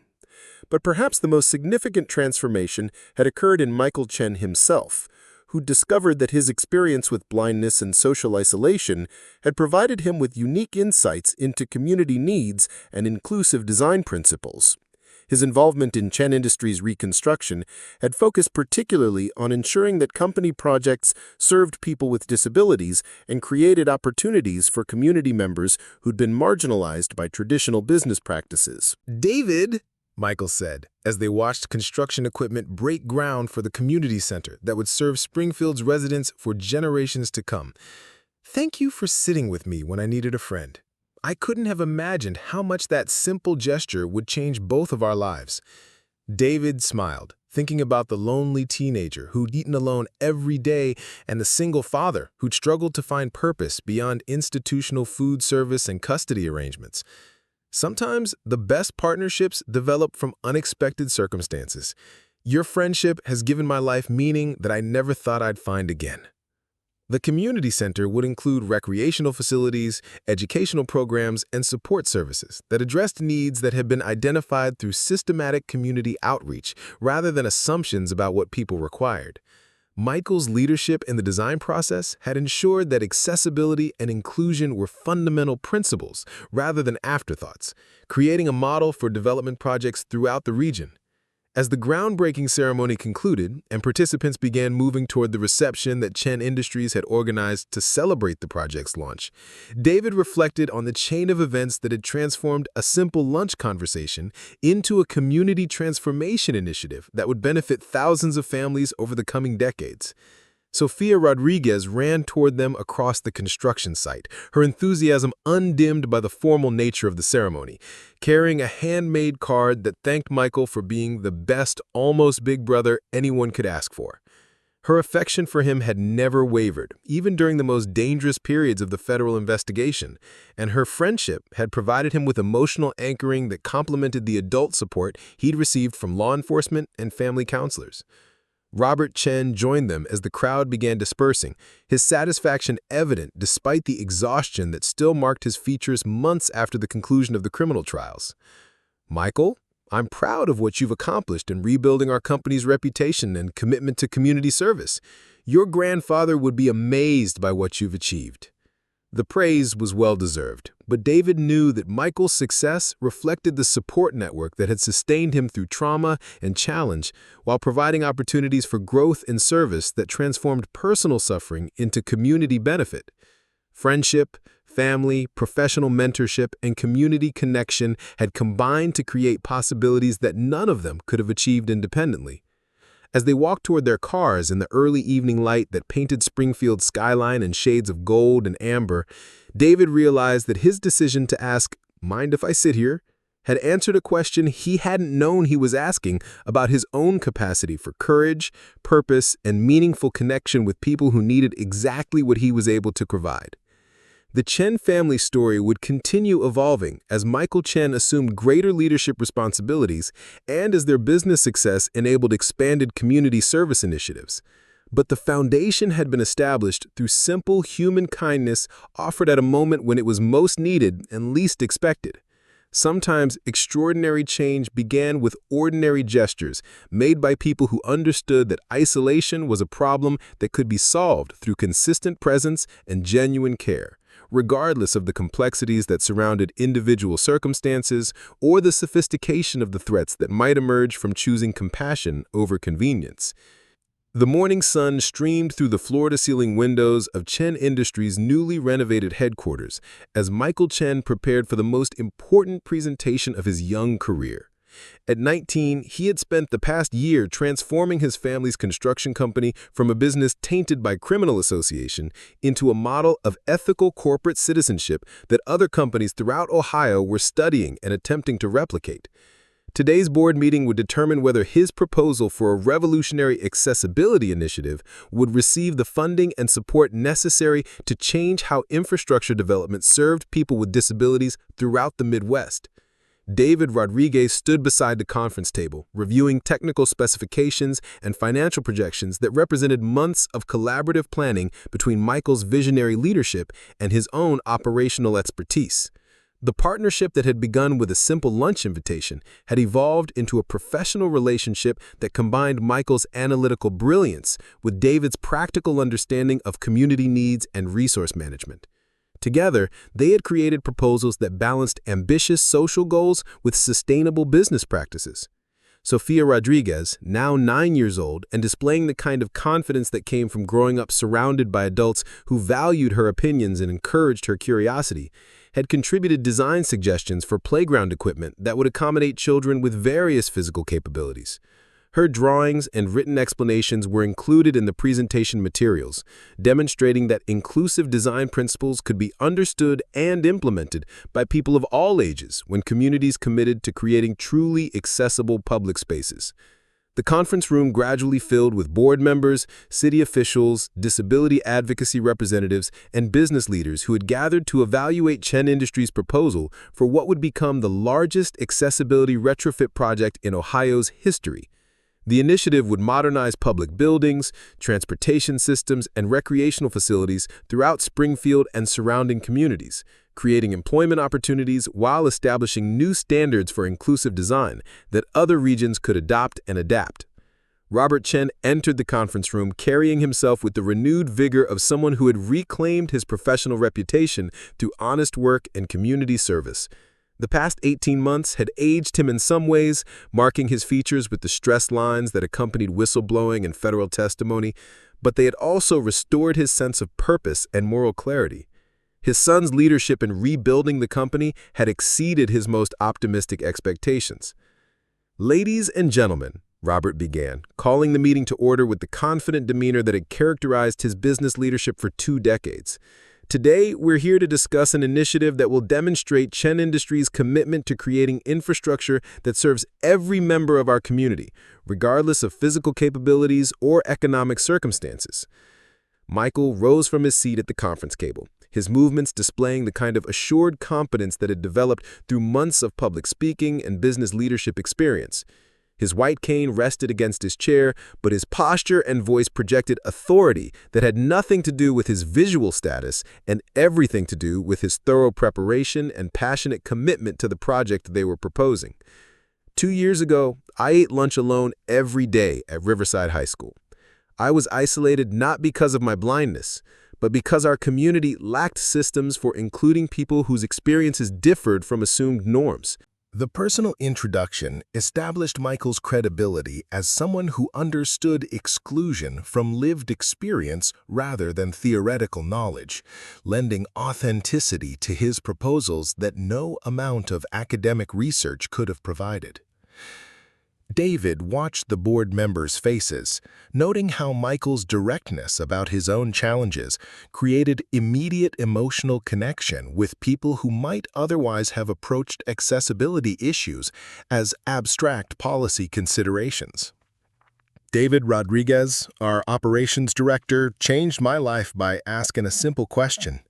But perhaps the most significant transformation had occurred in Michael Chen himself, who discovered that his experience with blindness and social isolation had provided him with unique insights into community needs and inclusive design principles. His involvement in Chen Industries' reconstruction had focused particularly on ensuring that company projects served people with disabilities and created opportunities for community members who'd been marginalized by traditional business practices. "David," Michael said, as they watched construction equipment break ground for the community center that would serve Springfield's residents for generations to come. "Thank you for sitting with me when I needed a friend. I couldn't have imagined how much that simple gesture would change both of our lives." David smiled, thinking about the lonely teenager who'd eaten alone every day and the single father who'd struggled to find purpose beyond institutional food service and custody arrangements. Sometimes the best partnerships develop from unexpected circumstances. Your friendship has given my life meaning that I never thought I'd find again. The community center would include recreational facilities, educational programs, and support services that addressed needs that had been identified through systematic community outreach rather than assumptions about what people required. Michael's leadership in the design process had ensured that accessibility and inclusion were fundamental principles rather than afterthoughts, creating a model for development projects throughout the region. As the groundbreaking ceremony concluded and participants began moving toward the reception that Chen Industries had organized to celebrate the project's launch, David reflected on the chain of events that had transformed a simple lunch conversation into a community transformation initiative that would benefit thousands of families over the coming decades. Sofia Rodriguez ran toward them across the construction site, her enthusiasm undimmed by the formal nature of the ceremony, carrying a handmade card that thanked Michael for being the best almost big brother anyone could ask for. Her affection for him had never wavered, even during the most dangerous periods of the federal investigation, and her friendship had provided him with emotional anchoring that complemented the adult support he'd received from law enforcement and family counselors. Robert Chen joined them as the crowd began dispersing, his satisfaction evident despite the exhaustion that still marked his features months after the conclusion of the criminal trials. "Michael, I'm proud of what you've accomplished in rebuilding our company's reputation and commitment to community service. Your grandfather would be amazed by what you've achieved." The praise was well-deserved, but David knew that Michael's success reflected the support network that had sustained him through trauma and challenge while providing opportunities for growth and service that transformed personal suffering into community benefit. Friendship, family, professional mentorship, and community connection had combined to create possibilities that none of them could have achieved independently. As they walked toward their cars in the early evening light that painted Springfield's skyline in shades of gold and amber, David realized that his decision to ask, "Mind if I sit here?" had answered a question he hadn't known he was asking about his own capacity for courage, purpose, and meaningful connection with people who needed exactly what he was able to provide. The Chen family story would continue evolving as Michael Chen assumed greater leadership responsibilities and as their business success enabled expanded community service initiatives. But the foundation had been established through simple human kindness offered at a moment when it was most needed and least expected. Sometimes extraordinary change began with ordinary gestures made by people who understood that isolation was a problem that could be solved through consistent presence and genuine care, regardless of the complexities that surrounded individual circumstances or the sophistication of the threats that might emerge from choosing compassion over convenience. The morning sun streamed through the floor-to-ceiling windows of Chen Industries' newly renovated headquarters as Michael Chen prepared for the most important presentation of his young career. At 19, he had spent the past year transforming his family's construction company from a business tainted by criminal association into a model of ethical corporate citizenship that other companies throughout Ohio were studying and attempting to replicate. Today's board meeting would determine whether his proposal for a revolutionary accessibility initiative would receive the funding and support necessary to change how infrastructure development served people with disabilities throughout the Midwest. David Rodriguez stood beside the conference table, reviewing technical specifications and financial projections that represented months of collaborative planning between Michael's visionary leadership and his own operational expertise. The partnership that had begun with a simple lunch invitation had evolved into a professional relationship that combined Michael's analytical brilliance with David's practical understanding of community needs and resource management. Together, they had created proposals that balanced ambitious social goals with sustainable business practices. Sofia Rodriguez, now 9 years old and displaying the kind of confidence that came from growing up surrounded by adults who valued her opinions and encouraged her curiosity, had contributed design suggestions for playground equipment that would accommodate children with various physical capabilities. Her drawings and written explanations were included in the presentation materials, demonstrating that inclusive design principles could be understood and implemented by people of all ages when communities committed to creating truly accessible public spaces. The conference room gradually filled with board members, city officials, disability advocacy representatives, and business leaders who had gathered to evaluate Chen Industries' proposal for what would become the largest accessibility retrofit project in Ohio's history. The initiative would modernize public buildings, transportation systems, and recreational facilities throughout Springfield and surrounding communities, creating employment opportunities while establishing new standards for inclusive design that other regions could adopt and adapt. Robert Chen entered the conference room carrying himself with the renewed vigor of someone who had reclaimed his professional reputation through honest work and community service. The past 18 months had aged him in some ways, marking his features with the stressed lines that accompanied whistleblowing and federal testimony, but they had also restored his sense of purpose and moral clarity. His son's leadership in rebuilding the company had exceeded his most optimistic expectations. "Ladies and gentlemen," Robert began, calling the meeting to order with the confident demeanor that had characterized his business leadership for 2 decades. Today, we're here to discuss an initiative that will demonstrate Chen Industries' commitment to creating infrastructure that serves every member of our community, regardless of physical capabilities or economic circumstances. Michael rose from his seat at the conference table, his movements displaying the kind of assured confidence that had developed through months of public speaking and business leadership experience. His white cane rested against his chair, but his posture and voice projected authority that had nothing to do with his visual status and everything to do with his thorough preparation and passionate commitment to the project they were proposing. 2 years ago, I ate lunch alone every day at Riverside High School. I was isolated not because of my blindness, but because our community lacked systems for including people whose experiences differed from assumed norms. The personal introduction established Michael's credibility as someone who understood exclusion from lived experience rather than theoretical knowledge, lending authenticity to his proposals that no amount of academic research could have provided. David watched the board members' faces, noting how Michael's directness about his own challenges created immediate emotional connection with people who might otherwise have approached accessibility issues as abstract policy considerations. David Rodriguez, our operations director, changed my life by asking a simple question.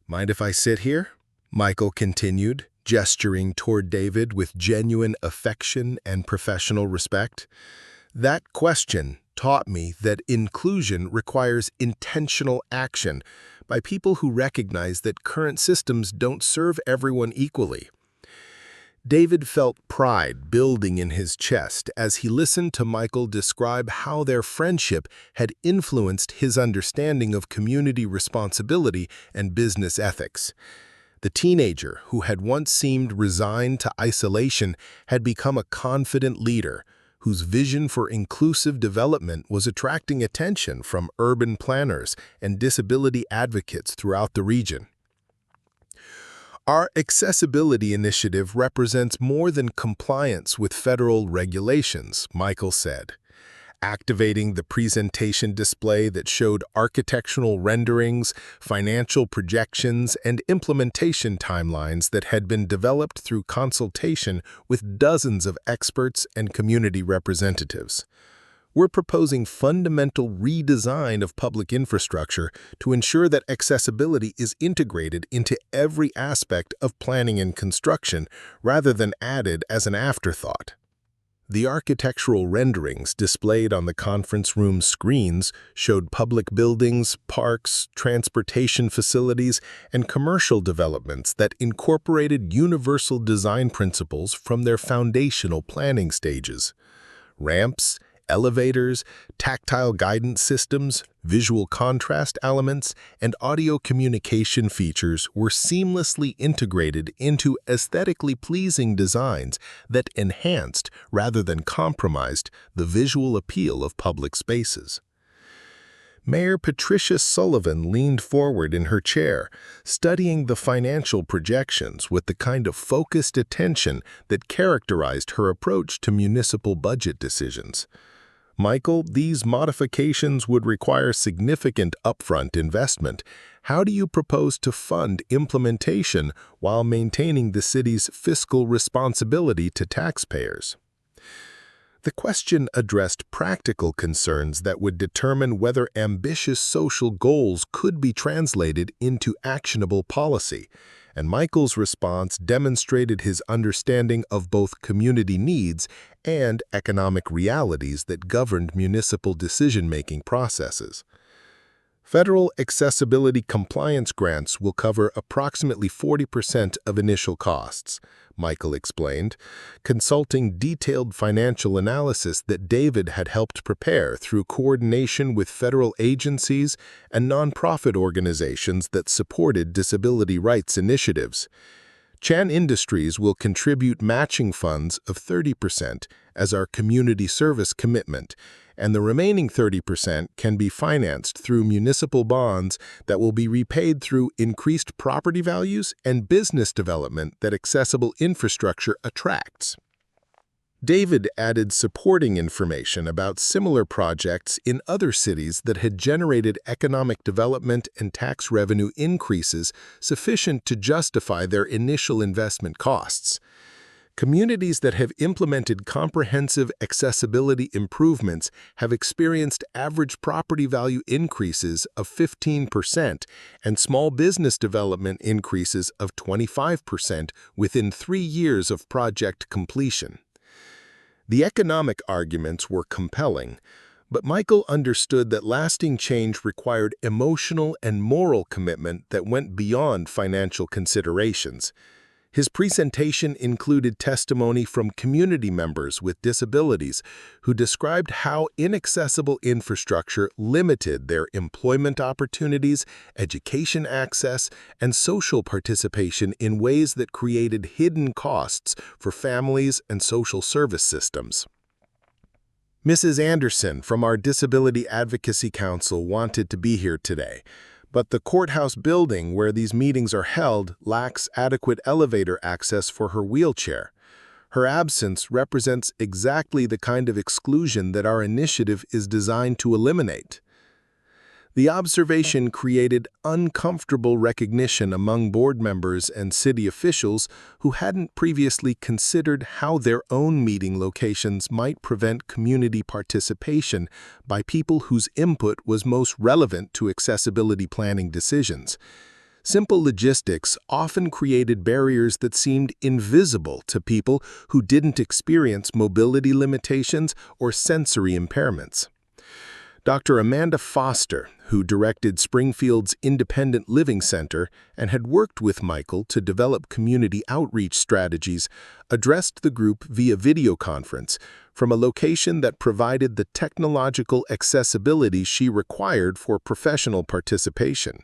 "Mind if I sit here?" Michael continued, gesturing toward David with genuine affection and professional respect. That question taught me that inclusion requires intentional action by people who recognize that current systems don't serve everyone equally. David felt pride building in his chest as he listened to Michael describe how their friendship had influenced his understanding of community responsibility and business ethics. The teenager, who had once seemed resigned to isolation, had become a confident leader, whose vision for inclusive development was attracting attention from urban planners and disability advocates throughout the region. Our accessibility initiative represents more than compliance with federal regulations, Michael said. Activating the presentation display that showed architectural renderings, financial projections, and implementation timelines that had been developed through consultation with dozens of experts and community representatives. We're proposing fundamental redesign of public infrastructure to ensure that accessibility is integrated into every aspect of planning and construction rather than added as an afterthought. The architectural renderings displayed on the conference room screens showed public buildings, parks, transportation facilities, and commercial developments that incorporated universal design principles from their foundational planning stages. Ramps, elevators, tactile guidance systems, visual contrast elements, and audio communication features were seamlessly integrated into aesthetically pleasing designs that enhanced rather than compromised the visual appeal of public spaces. Mayor Patricia Sullivan leaned forward in her chair, studying the financial projections with the kind of focused attention that characterized her approach to municipal budget decisions. Michael, these modifications would require significant upfront investment. How do you propose to fund implementation while maintaining the city's fiscal responsibility to taxpayers? The question addressed practical concerns that would determine whether ambitious social goals could be translated into actionable policy, and Michael's response demonstrated his understanding of both community needs and economic realities that governed municipal decision-making processes. Federal accessibility compliance grants will cover approximately 40% of initial costs, Michael explained, consulting detailed financial analysis that David had helped prepare through coordination with federal agencies and nonprofit organizations that supported disability rights initiatives. Chen Industries will contribute matching funds of 30% as our community service commitment, and the remaining 30% can be financed through municipal bonds that will be repaid through increased property values and business development that accessible infrastructure attracts. David added supporting information about similar projects in other cities that had generated economic development and tax revenue increases sufficient to justify their initial investment costs. Communities that have implemented comprehensive accessibility improvements have experienced average property value increases of 15% and small business development increases of 25% within 3 years of project completion. The economic arguments were compelling, but Michael understood that lasting change required emotional and moral commitment that went beyond financial considerations. His presentation included testimony from community members with disabilities who described how inaccessible infrastructure limited their employment opportunities, education access, and social participation in ways that created hidden costs for families and social service systems. Mrs. Anderson from our Disability Advocacy Council wanted to be here today, but the courthouse building where these meetings are held lacks adequate elevator access for her wheelchair. Her absence represents exactly the kind of exclusion that our initiative is designed to eliminate. The observation created uncomfortable recognition among board members and city officials who hadn't previously considered how their own meeting locations might prevent community participation by people whose input was most relevant to accessibility planning decisions. Simple logistics often created barriers that seemed invisible to people who didn't experience mobility limitations or sensory impairments. Dr. Amanda Foster, who directed Springfield's Independent Living Center and had worked with Michael to develop community outreach strategies, addressed the group via video conference from a location that provided the technological accessibility she required for professional participation.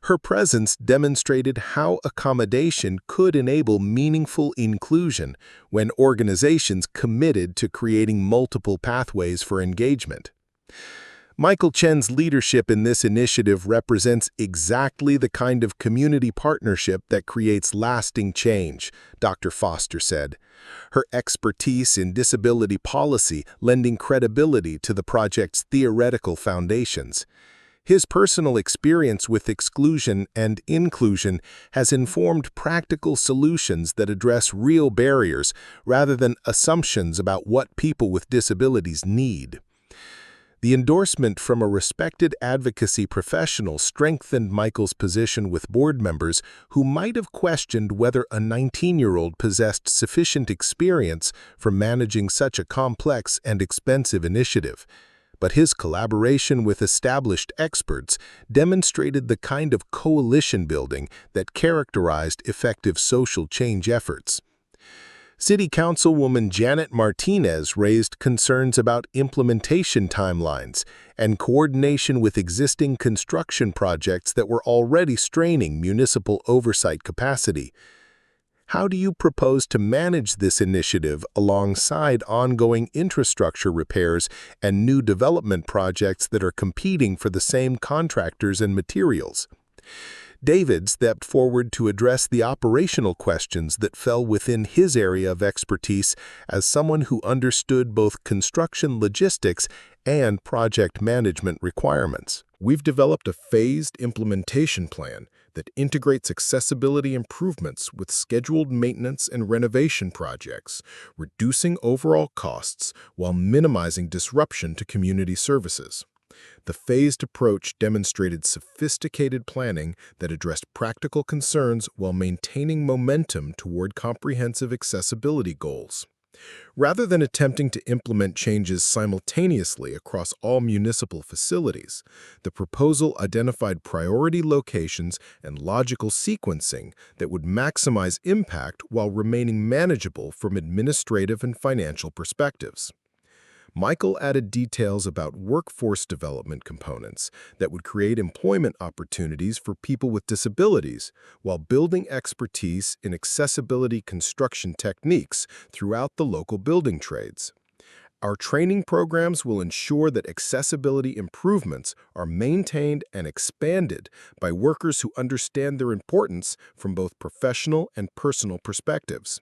Her presence demonstrated how accommodation could enable meaningful inclusion when organizations committed to creating multiple pathways for engagement. Michael Chen's leadership in this initiative represents exactly the kind of community partnership that creates lasting change, Dr. Foster said, her expertise in disability policy lending credibility to the project's theoretical foundations. His personal experience with exclusion and inclusion has informed practical solutions that address real barriers rather than assumptions about what people with disabilities need. The endorsement from a respected advocacy professional strengthened Michael's position with board members who might have questioned whether a 19-year-old possessed sufficient experience for managing such a complex and expensive initiative. But his collaboration with established experts demonstrated the kind of coalition building that characterized effective social change efforts. City Councilwoman Janet Martinez raised concerns about implementation timelines and coordination with existing construction projects that were already straining municipal oversight capacity. How do you propose to manage this initiative alongside ongoing infrastructure repairs and new development projects that are competing for the same contractors and materials? David stepped forward to address the operational questions that fell within his area of expertise as someone who understood both construction logistics and project management requirements. We've developed a phased implementation plan that integrates accessibility improvements with scheduled maintenance and renovation projects, reducing overall costs while minimizing disruption to community services. The phased approach demonstrated sophisticated planning that addressed practical concerns while maintaining momentum toward comprehensive accessibility goals. Rather than attempting to implement changes simultaneously across all municipal facilities, the proposal identified priority locations and logical sequencing that would maximize impact while remaining manageable from administrative and financial perspectives. Michael added details about workforce development components that would create employment opportunities for people with disabilities while building expertise in accessibility construction techniques throughout the local building trades. Our training programs will ensure that accessibility improvements are maintained and expanded by workers who understand their importance from both professional and personal perspectives.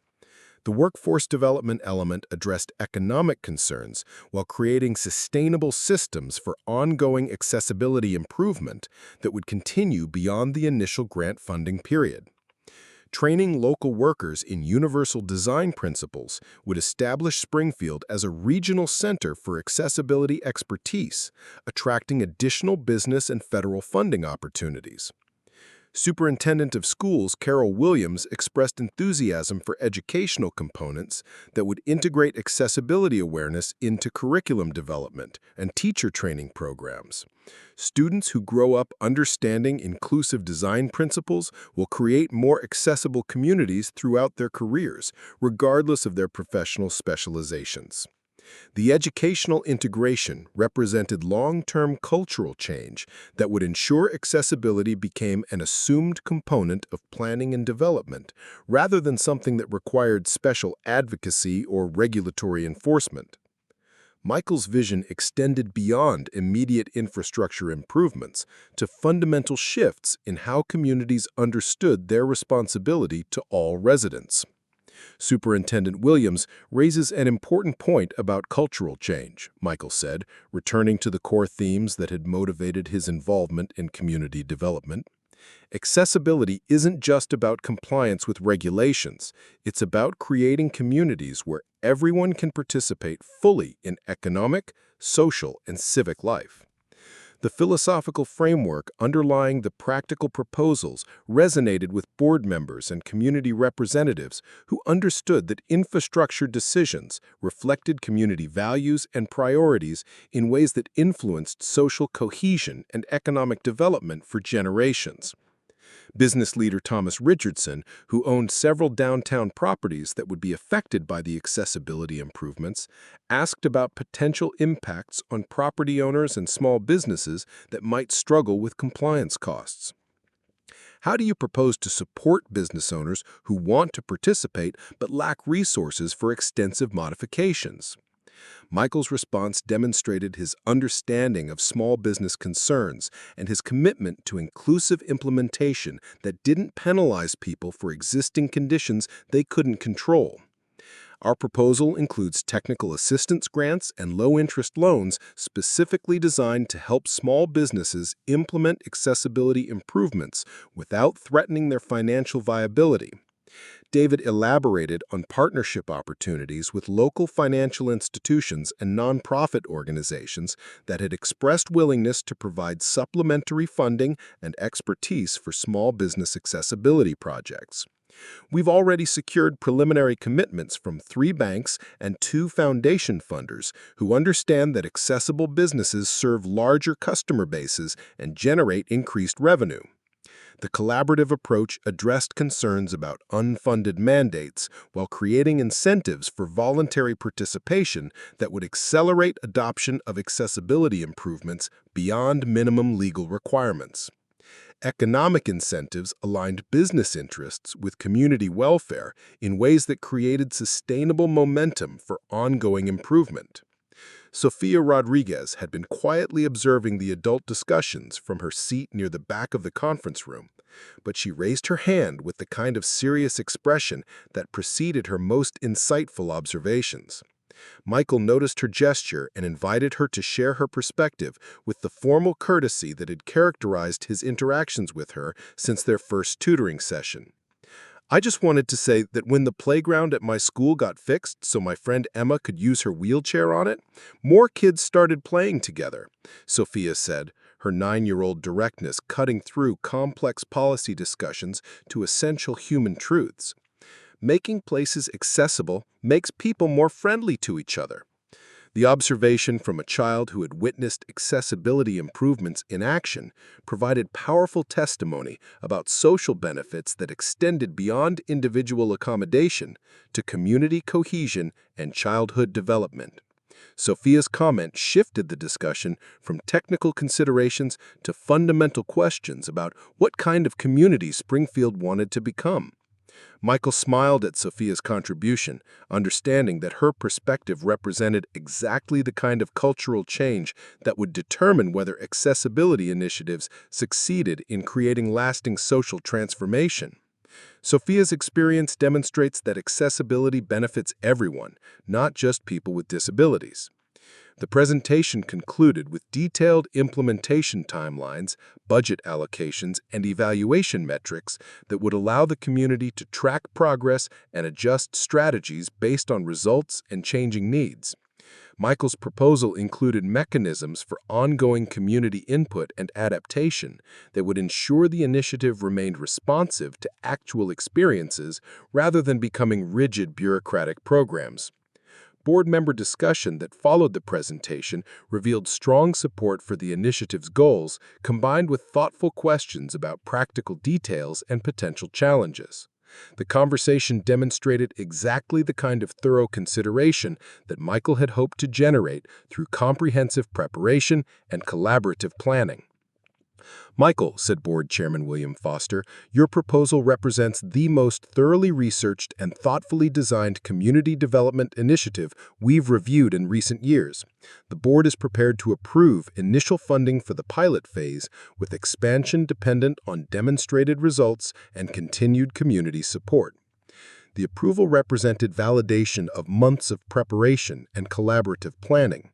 The workforce development element addressed economic concerns while creating sustainable systems for ongoing accessibility improvement that would continue beyond the initial grant funding period. Training local workers in universal design principles would establish Springfield as a regional center for accessibility expertise, attracting additional business and federal funding opportunities. Superintendent of Schools Carol Williams expressed enthusiasm for educational components that would integrate accessibility awareness into curriculum development and teacher training programs. Students who grow up understanding inclusive design principles will create more accessible communities throughout their careers, regardless of their professional specializations. The educational integration represented long-term cultural change that would ensure accessibility became an assumed component of planning and development, rather than something that required special advocacy or regulatory enforcement. Michael's vision extended beyond immediate infrastructure improvements to fundamental shifts in how communities understood their responsibility to all residents. Superintendent Williams raises an important point about cultural change, Michael said, returning to the core themes that had motivated his involvement in community development. Accessibility isn't just about compliance with regulations. It's about creating communities where everyone can participate fully in economic, social, and civic life. The philosophical framework underlying the practical proposals resonated with board members and community representatives who understood that infrastructure decisions reflected community values and priorities in ways that influenced social cohesion and economic development for generations. Business leader Thomas Richardson, who owned several downtown properties that would be affected by the accessibility improvements, asked about potential impacts on property owners and small businesses that might struggle with compliance costs. How do you propose to support business owners who want to participate but lack resources for extensive modifications? Michael's response demonstrated his understanding of small business concerns and his commitment to inclusive implementation that didn't penalize people for existing conditions they couldn't control. Our proposal includes technical assistance grants and low-interest loans specifically designed to help small businesses implement accessibility improvements without threatening their financial viability. David elaborated on partnership opportunities with local financial institutions and nonprofit organizations that had expressed willingness to provide supplementary funding and expertise for small business accessibility projects. We've already secured preliminary commitments from 3 banks and 2 foundation funders who understand that accessible businesses serve larger customer bases and generate increased revenue. The collaborative approach addressed concerns about unfunded mandates while creating incentives for voluntary participation that would accelerate adoption of accessibility improvements beyond minimum legal requirements. Economic incentives aligned business interests with community welfare in ways that created sustainable momentum for ongoing improvement. Sofia Rodriguez had been quietly observing the adult discussions from her seat near the back of the conference room, but she raised her hand with the kind of serious expression that preceded her most insightful observations. Michael noticed her gesture and invited her to share her perspective with the formal courtesy that had characterized his interactions with her since their first tutoring session. I just wanted to say that when the playground at my school got fixed so my friend Emma could use her wheelchair on it, more kids started playing together, Sofia said, her 9-year-old directness cutting through complex policy discussions to essential human truths. Making places accessible makes people more friendly to each other. The observation from a child who had witnessed accessibility improvements in action provided powerful testimony about social benefits that extended beyond individual accommodation to community cohesion and childhood development. Sofia's comment shifted the discussion from technical considerations to fundamental questions about what kind of community Springfield wanted to become. Michael smiled at Sofia's contribution, understanding that her perspective represented exactly the kind of cultural change that would determine whether accessibility initiatives succeeded in creating lasting social transformation. Sofia's experience demonstrates that accessibility benefits everyone, not just people with disabilities. The presentation concluded with detailed implementation timelines, budget allocations, and evaluation metrics that would allow the community to track progress and adjust strategies based on results and changing needs. Michael's proposal included mechanisms for ongoing community input and adaptation that would ensure the initiative remained responsive to actual experiences rather than becoming rigid bureaucratic programs. Board member discussion that followed the presentation revealed strong support for the initiative's goals, combined with thoughtful questions about practical details and potential challenges. The conversation demonstrated exactly the kind of thorough consideration that Michael had hoped to generate through comprehensive preparation and collaborative planning. Michael, said Board Chairman William Foster, your proposal represents the most thoroughly researched and thoughtfully designed community development initiative we've reviewed in recent years. The board is prepared to approve initial funding for the pilot phase, with expansion dependent on demonstrated results and continued community support. The approval represented validation of months of preparation and collaborative planning.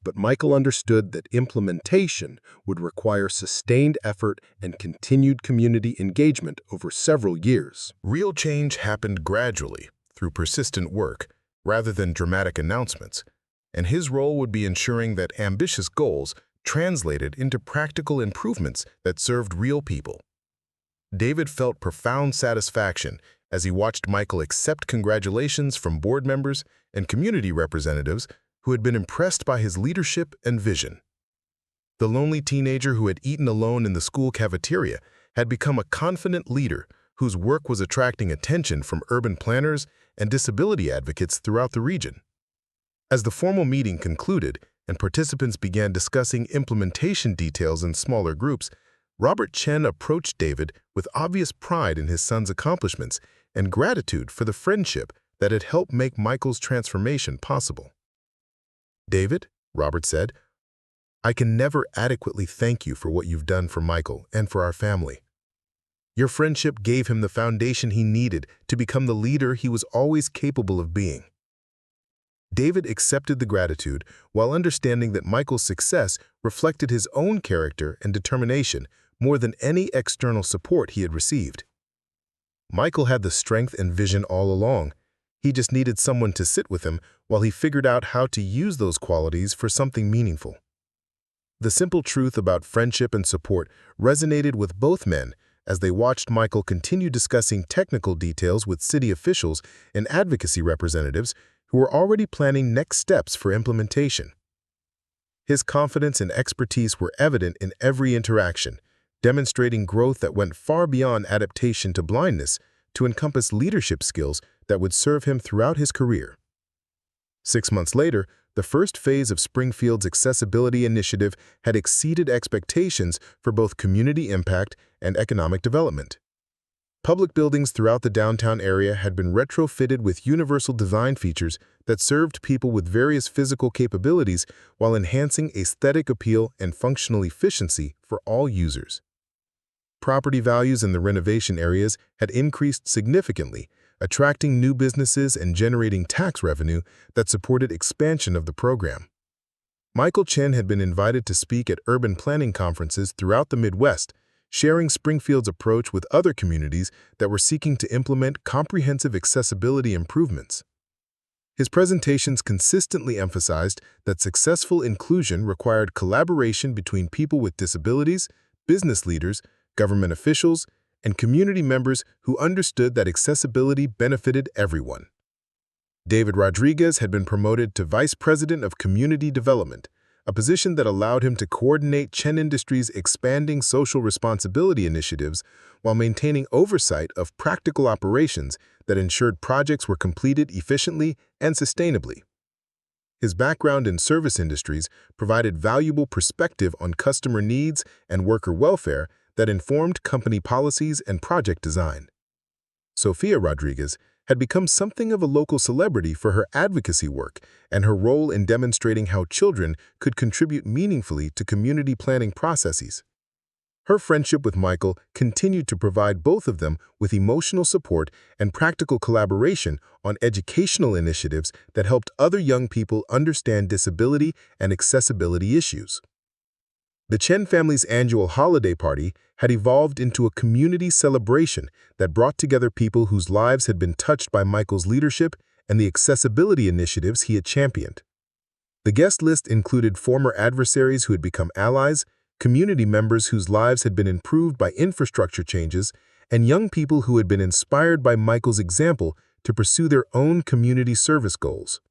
But Michael understood that implementation would require sustained effort and continued community engagement over several years. Real change happened gradually, through persistent work, rather than dramatic announcements, and his role would be ensuring that ambitious goals translated into practical improvements that served real people. David felt profound satisfaction as he watched Michael accept congratulations from board members and community representatives who had been impressed by his leadership and vision. The lonely teenager who had eaten alone in the school cafeteria had become a confident leader whose work was attracting attention from urban planners and disability advocates throughout the region. As the formal meeting concluded and participants began discussing implementation details in smaller groups, Robert Chen approached David with obvious pride in his son's accomplishments and gratitude for the friendship that had helped make Michael's transformation possible. "David," Robert said, "I can never adequately thank you for what you've done for Michael and for our family. Your friendship gave him the foundation he needed to become the leader he was always capable of being." David accepted the gratitude while understanding that Michael's success reflected his own character and determination more than any external support he had received. Michael had the strength and vision all along. He just needed someone to sit with him while he figured out how to use those qualities for something meaningful. The simple truth about friendship and support resonated with both men as they watched Michael continue discussing technical details with city officials and advocacy representatives who were already planning next steps for implementation. His confidence and expertise were evident in every interaction, demonstrating growth that went far beyond adaptation to blindness to encompass leadership skills that would serve him throughout his career. 6 months later, the first phase of Springfield's accessibility initiative had exceeded expectations for both community impact and economic development. Public buildings throughout the downtown area had been retrofitted with universal design features that served people with various physical capabilities while enhancing aesthetic appeal and functional efficiency for all users. Property values in the renovation areas had increased significantly, attracting new businesses and generating tax revenue that supported expansion of the program. Michael Chen had been invited to speak at urban planning conferences throughout the Midwest, sharing Springfield's approach with other communities that were seeking to implement comprehensive accessibility improvements. His presentations consistently emphasized that successful inclusion required collaboration between people with disabilities, business leaders, government officials, and community members who understood that accessibility benefited everyone. David Rodriguez had been promoted to Vice President of Community Development, a position that allowed him to coordinate Chen Industries' expanding social responsibility initiatives while maintaining oversight of practical operations that ensured projects were completed efficiently and sustainably. His background in service industries provided valuable perspective on customer needs and worker welfare that informed company policies and project design. Sofia Rodriguez had become something of a local celebrity for her advocacy work and her role in demonstrating how children could contribute meaningfully to community planning processes. Her friendship with Michael continued to provide both of them with emotional support and practical collaboration on educational initiatives that helped other young people understand disability and accessibility issues. The Chen family's annual holiday party had evolved into a community celebration that brought together people whose lives had been touched by Michael's leadership and the accessibility initiatives he had championed. The guest list included former adversaries who had become allies, community members whose lives had been improved by infrastructure changes, and young people who had been inspired by Michael's example to pursue their own community service goals.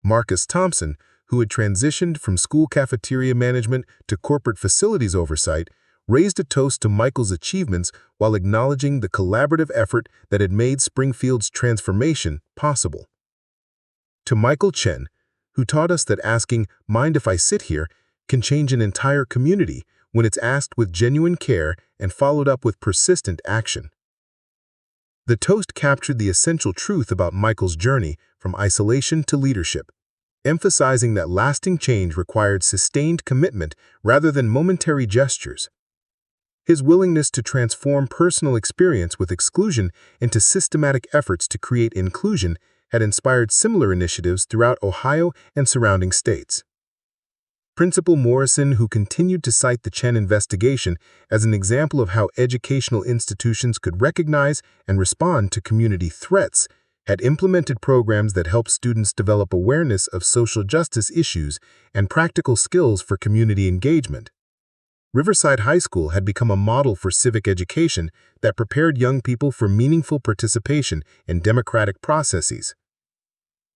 Marcus Thompson, who had transitioned from school cafeteria management to corporate facilities oversight, raised a toast to Michael's achievements while acknowledging the collaborative effort that had made Springfield's transformation possible. To Michael Chen, who taught us that asking, "Mind if I sit here?" can change an entire community when it's asked with genuine care and followed up with persistent action. The toast captured the essential truth about Michael's journey from isolation to leadership, emphasizing that lasting change required sustained commitment rather than momentary gestures. His willingness to transform personal experience with exclusion into systematic efforts to create inclusion had inspired similar initiatives throughout Ohio and surrounding states. Principal Morrison, who continued to cite the Chen investigation as an example of how educational institutions could recognize and respond to community threats, had implemented programs that helped students develop awareness of social justice issues and practical skills for community engagement. Riverside High School had become a model for civic education that prepared young people for meaningful participation in democratic processes.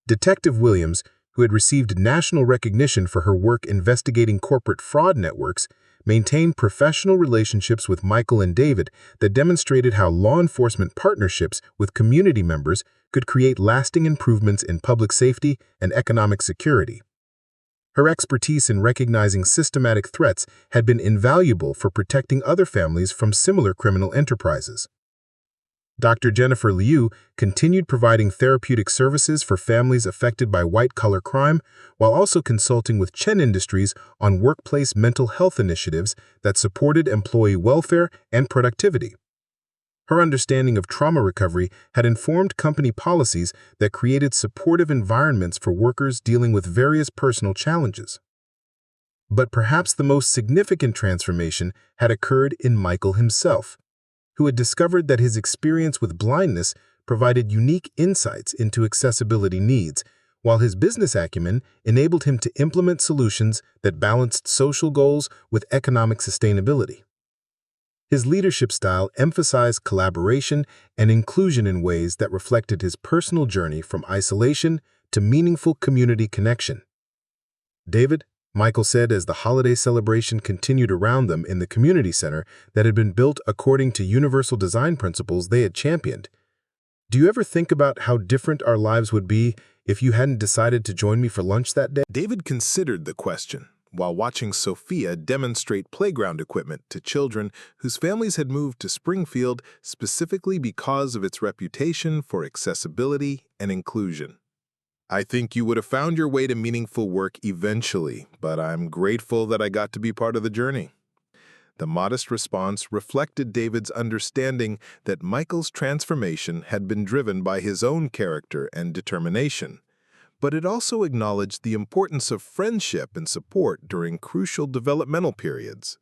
Detective Williams, who had received national recognition for her work investigating corporate fraud networks, maintained professional relationships with Michael and David that demonstrated how law enforcement partnerships with community members could create lasting improvements in public safety and economic security. Her expertise in recognizing systematic threats had been invaluable for protecting other families from similar criminal enterprises. Dr. Jennifer Liu continued providing therapeutic services for families affected by white-collar crime while also consulting with Chen Industries on workplace mental health initiatives that supported employee welfare and productivity. Her understanding of trauma recovery had informed company policies that created supportive environments for workers dealing with various personal challenges. But perhaps the most significant transformation had occurred in Michael himself, who had discovered that his experience with blindness provided unique insights into accessibility needs, while his business acumen enabled him to implement solutions that balanced social goals with economic sustainability. His leadership style emphasized collaboration and inclusion in ways that reflected his personal journey from isolation to meaningful community connection. "David," Michael said as the holiday celebration continued around them in the community center that had been built according to universal design principles they had championed, "do you ever think about how different our lives would be if you hadn't decided to join me for lunch that day?" David considered the question while watching Sofia demonstrate playground equipment to children whose families had moved to Springfield specifically because of its reputation for accessibility and inclusion. "I think you would have found your way to meaningful work eventually, but I'm grateful that I got to be part of the journey." The modest response reflected David's understanding that Michael's transformation had been driven by his own character and determination, but it also acknowledged the importance of friendship and support during crucial developmental periods.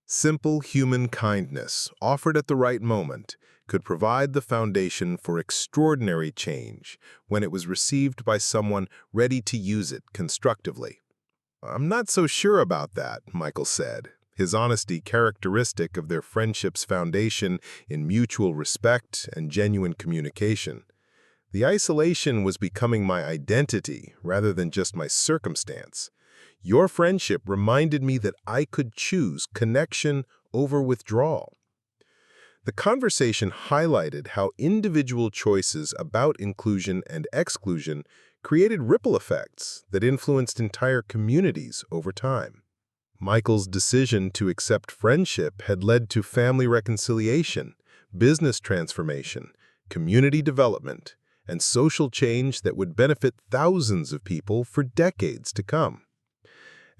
Simple human kindness, offered at the right moment, could provide the foundation for extraordinary change when it was received by someone ready to use it constructively. "I'm not so sure about that," Michael said, his honesty characteristic of their friendship's foundation in mutual respect and genuine communication. "The isolation was becoming my identity rather than just my circumstance. Your friendship reminded me that I could choose connection over withdrawal." The conversation highlighted how individual choices about inclusion and exclusion created ripple effects that influenced entire communities over time. Michael's decision to accept friendship had led to family reconciliation, business transformation, community development, and social change that would benefit thousands of people for decades to come.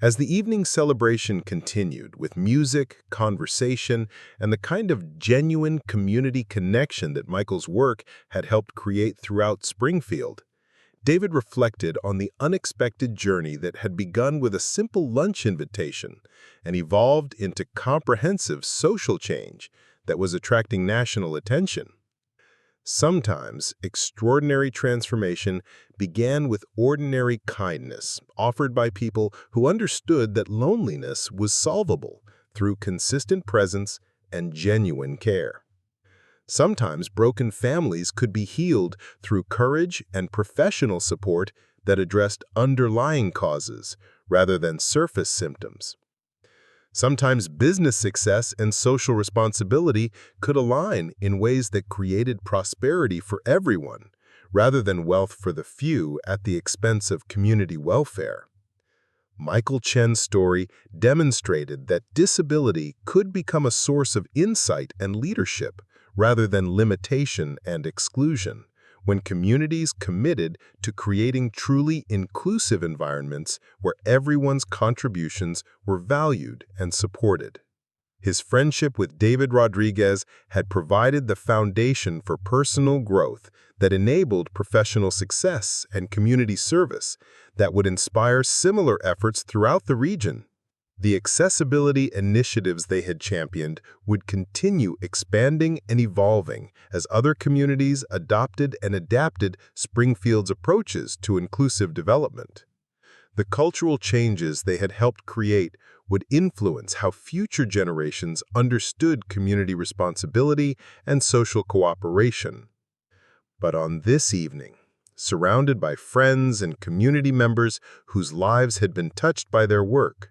As the evening celebration continued with music, conversation, and the kind of genuine community connection that Michael's work had helped create throughout Springfield, David reflected on the unexpected journey that had begun with a simple lunch invitation and evolved into comprehensive social change that was attracting national attention. Sometimes, extraordinary transformation began with ordinary kindness offered by people who understood that loneliness was solvable through consistent presence and genuine care. Sometimes broken families could be healed through courage and professional support that addressed underlying causes rather than surface symptoms. Sometimes business success and social responsibility could align in ways that created prosperity for everyone, rather than wealth for the few at the expense of community welfare. Michael Chen's story demonstrated that disability could become a source of insight and leadership, rather than limitation and exclusion, when communities committed to creating truly inclusive environments where everyone's contributions were valued and supported. His friendship with David Rodriguez had provided the foundation for personal growth that enabled professional success and community service that would inspire similar efforts throughout the region. The accessibility initiatives they had championed would continue expanding and evolving as other communities adopted and adapted Springfield's approaches to inclusive development. The cultural changes they had helped create would influence how future generations understood community responsibility and social cooperation. But on this evening, surrounded by friends and community members whose lives had been touched by their work,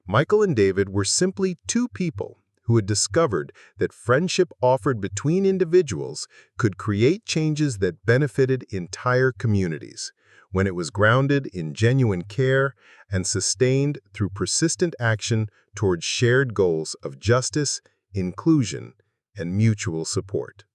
Michael and David were simply two people who had discovered that friendship offered between individuals could create changes that benefited entire communities, when it was grounded in genuine care and sustained through persistent action towards shared goals of justice, inclusion, and mutual support.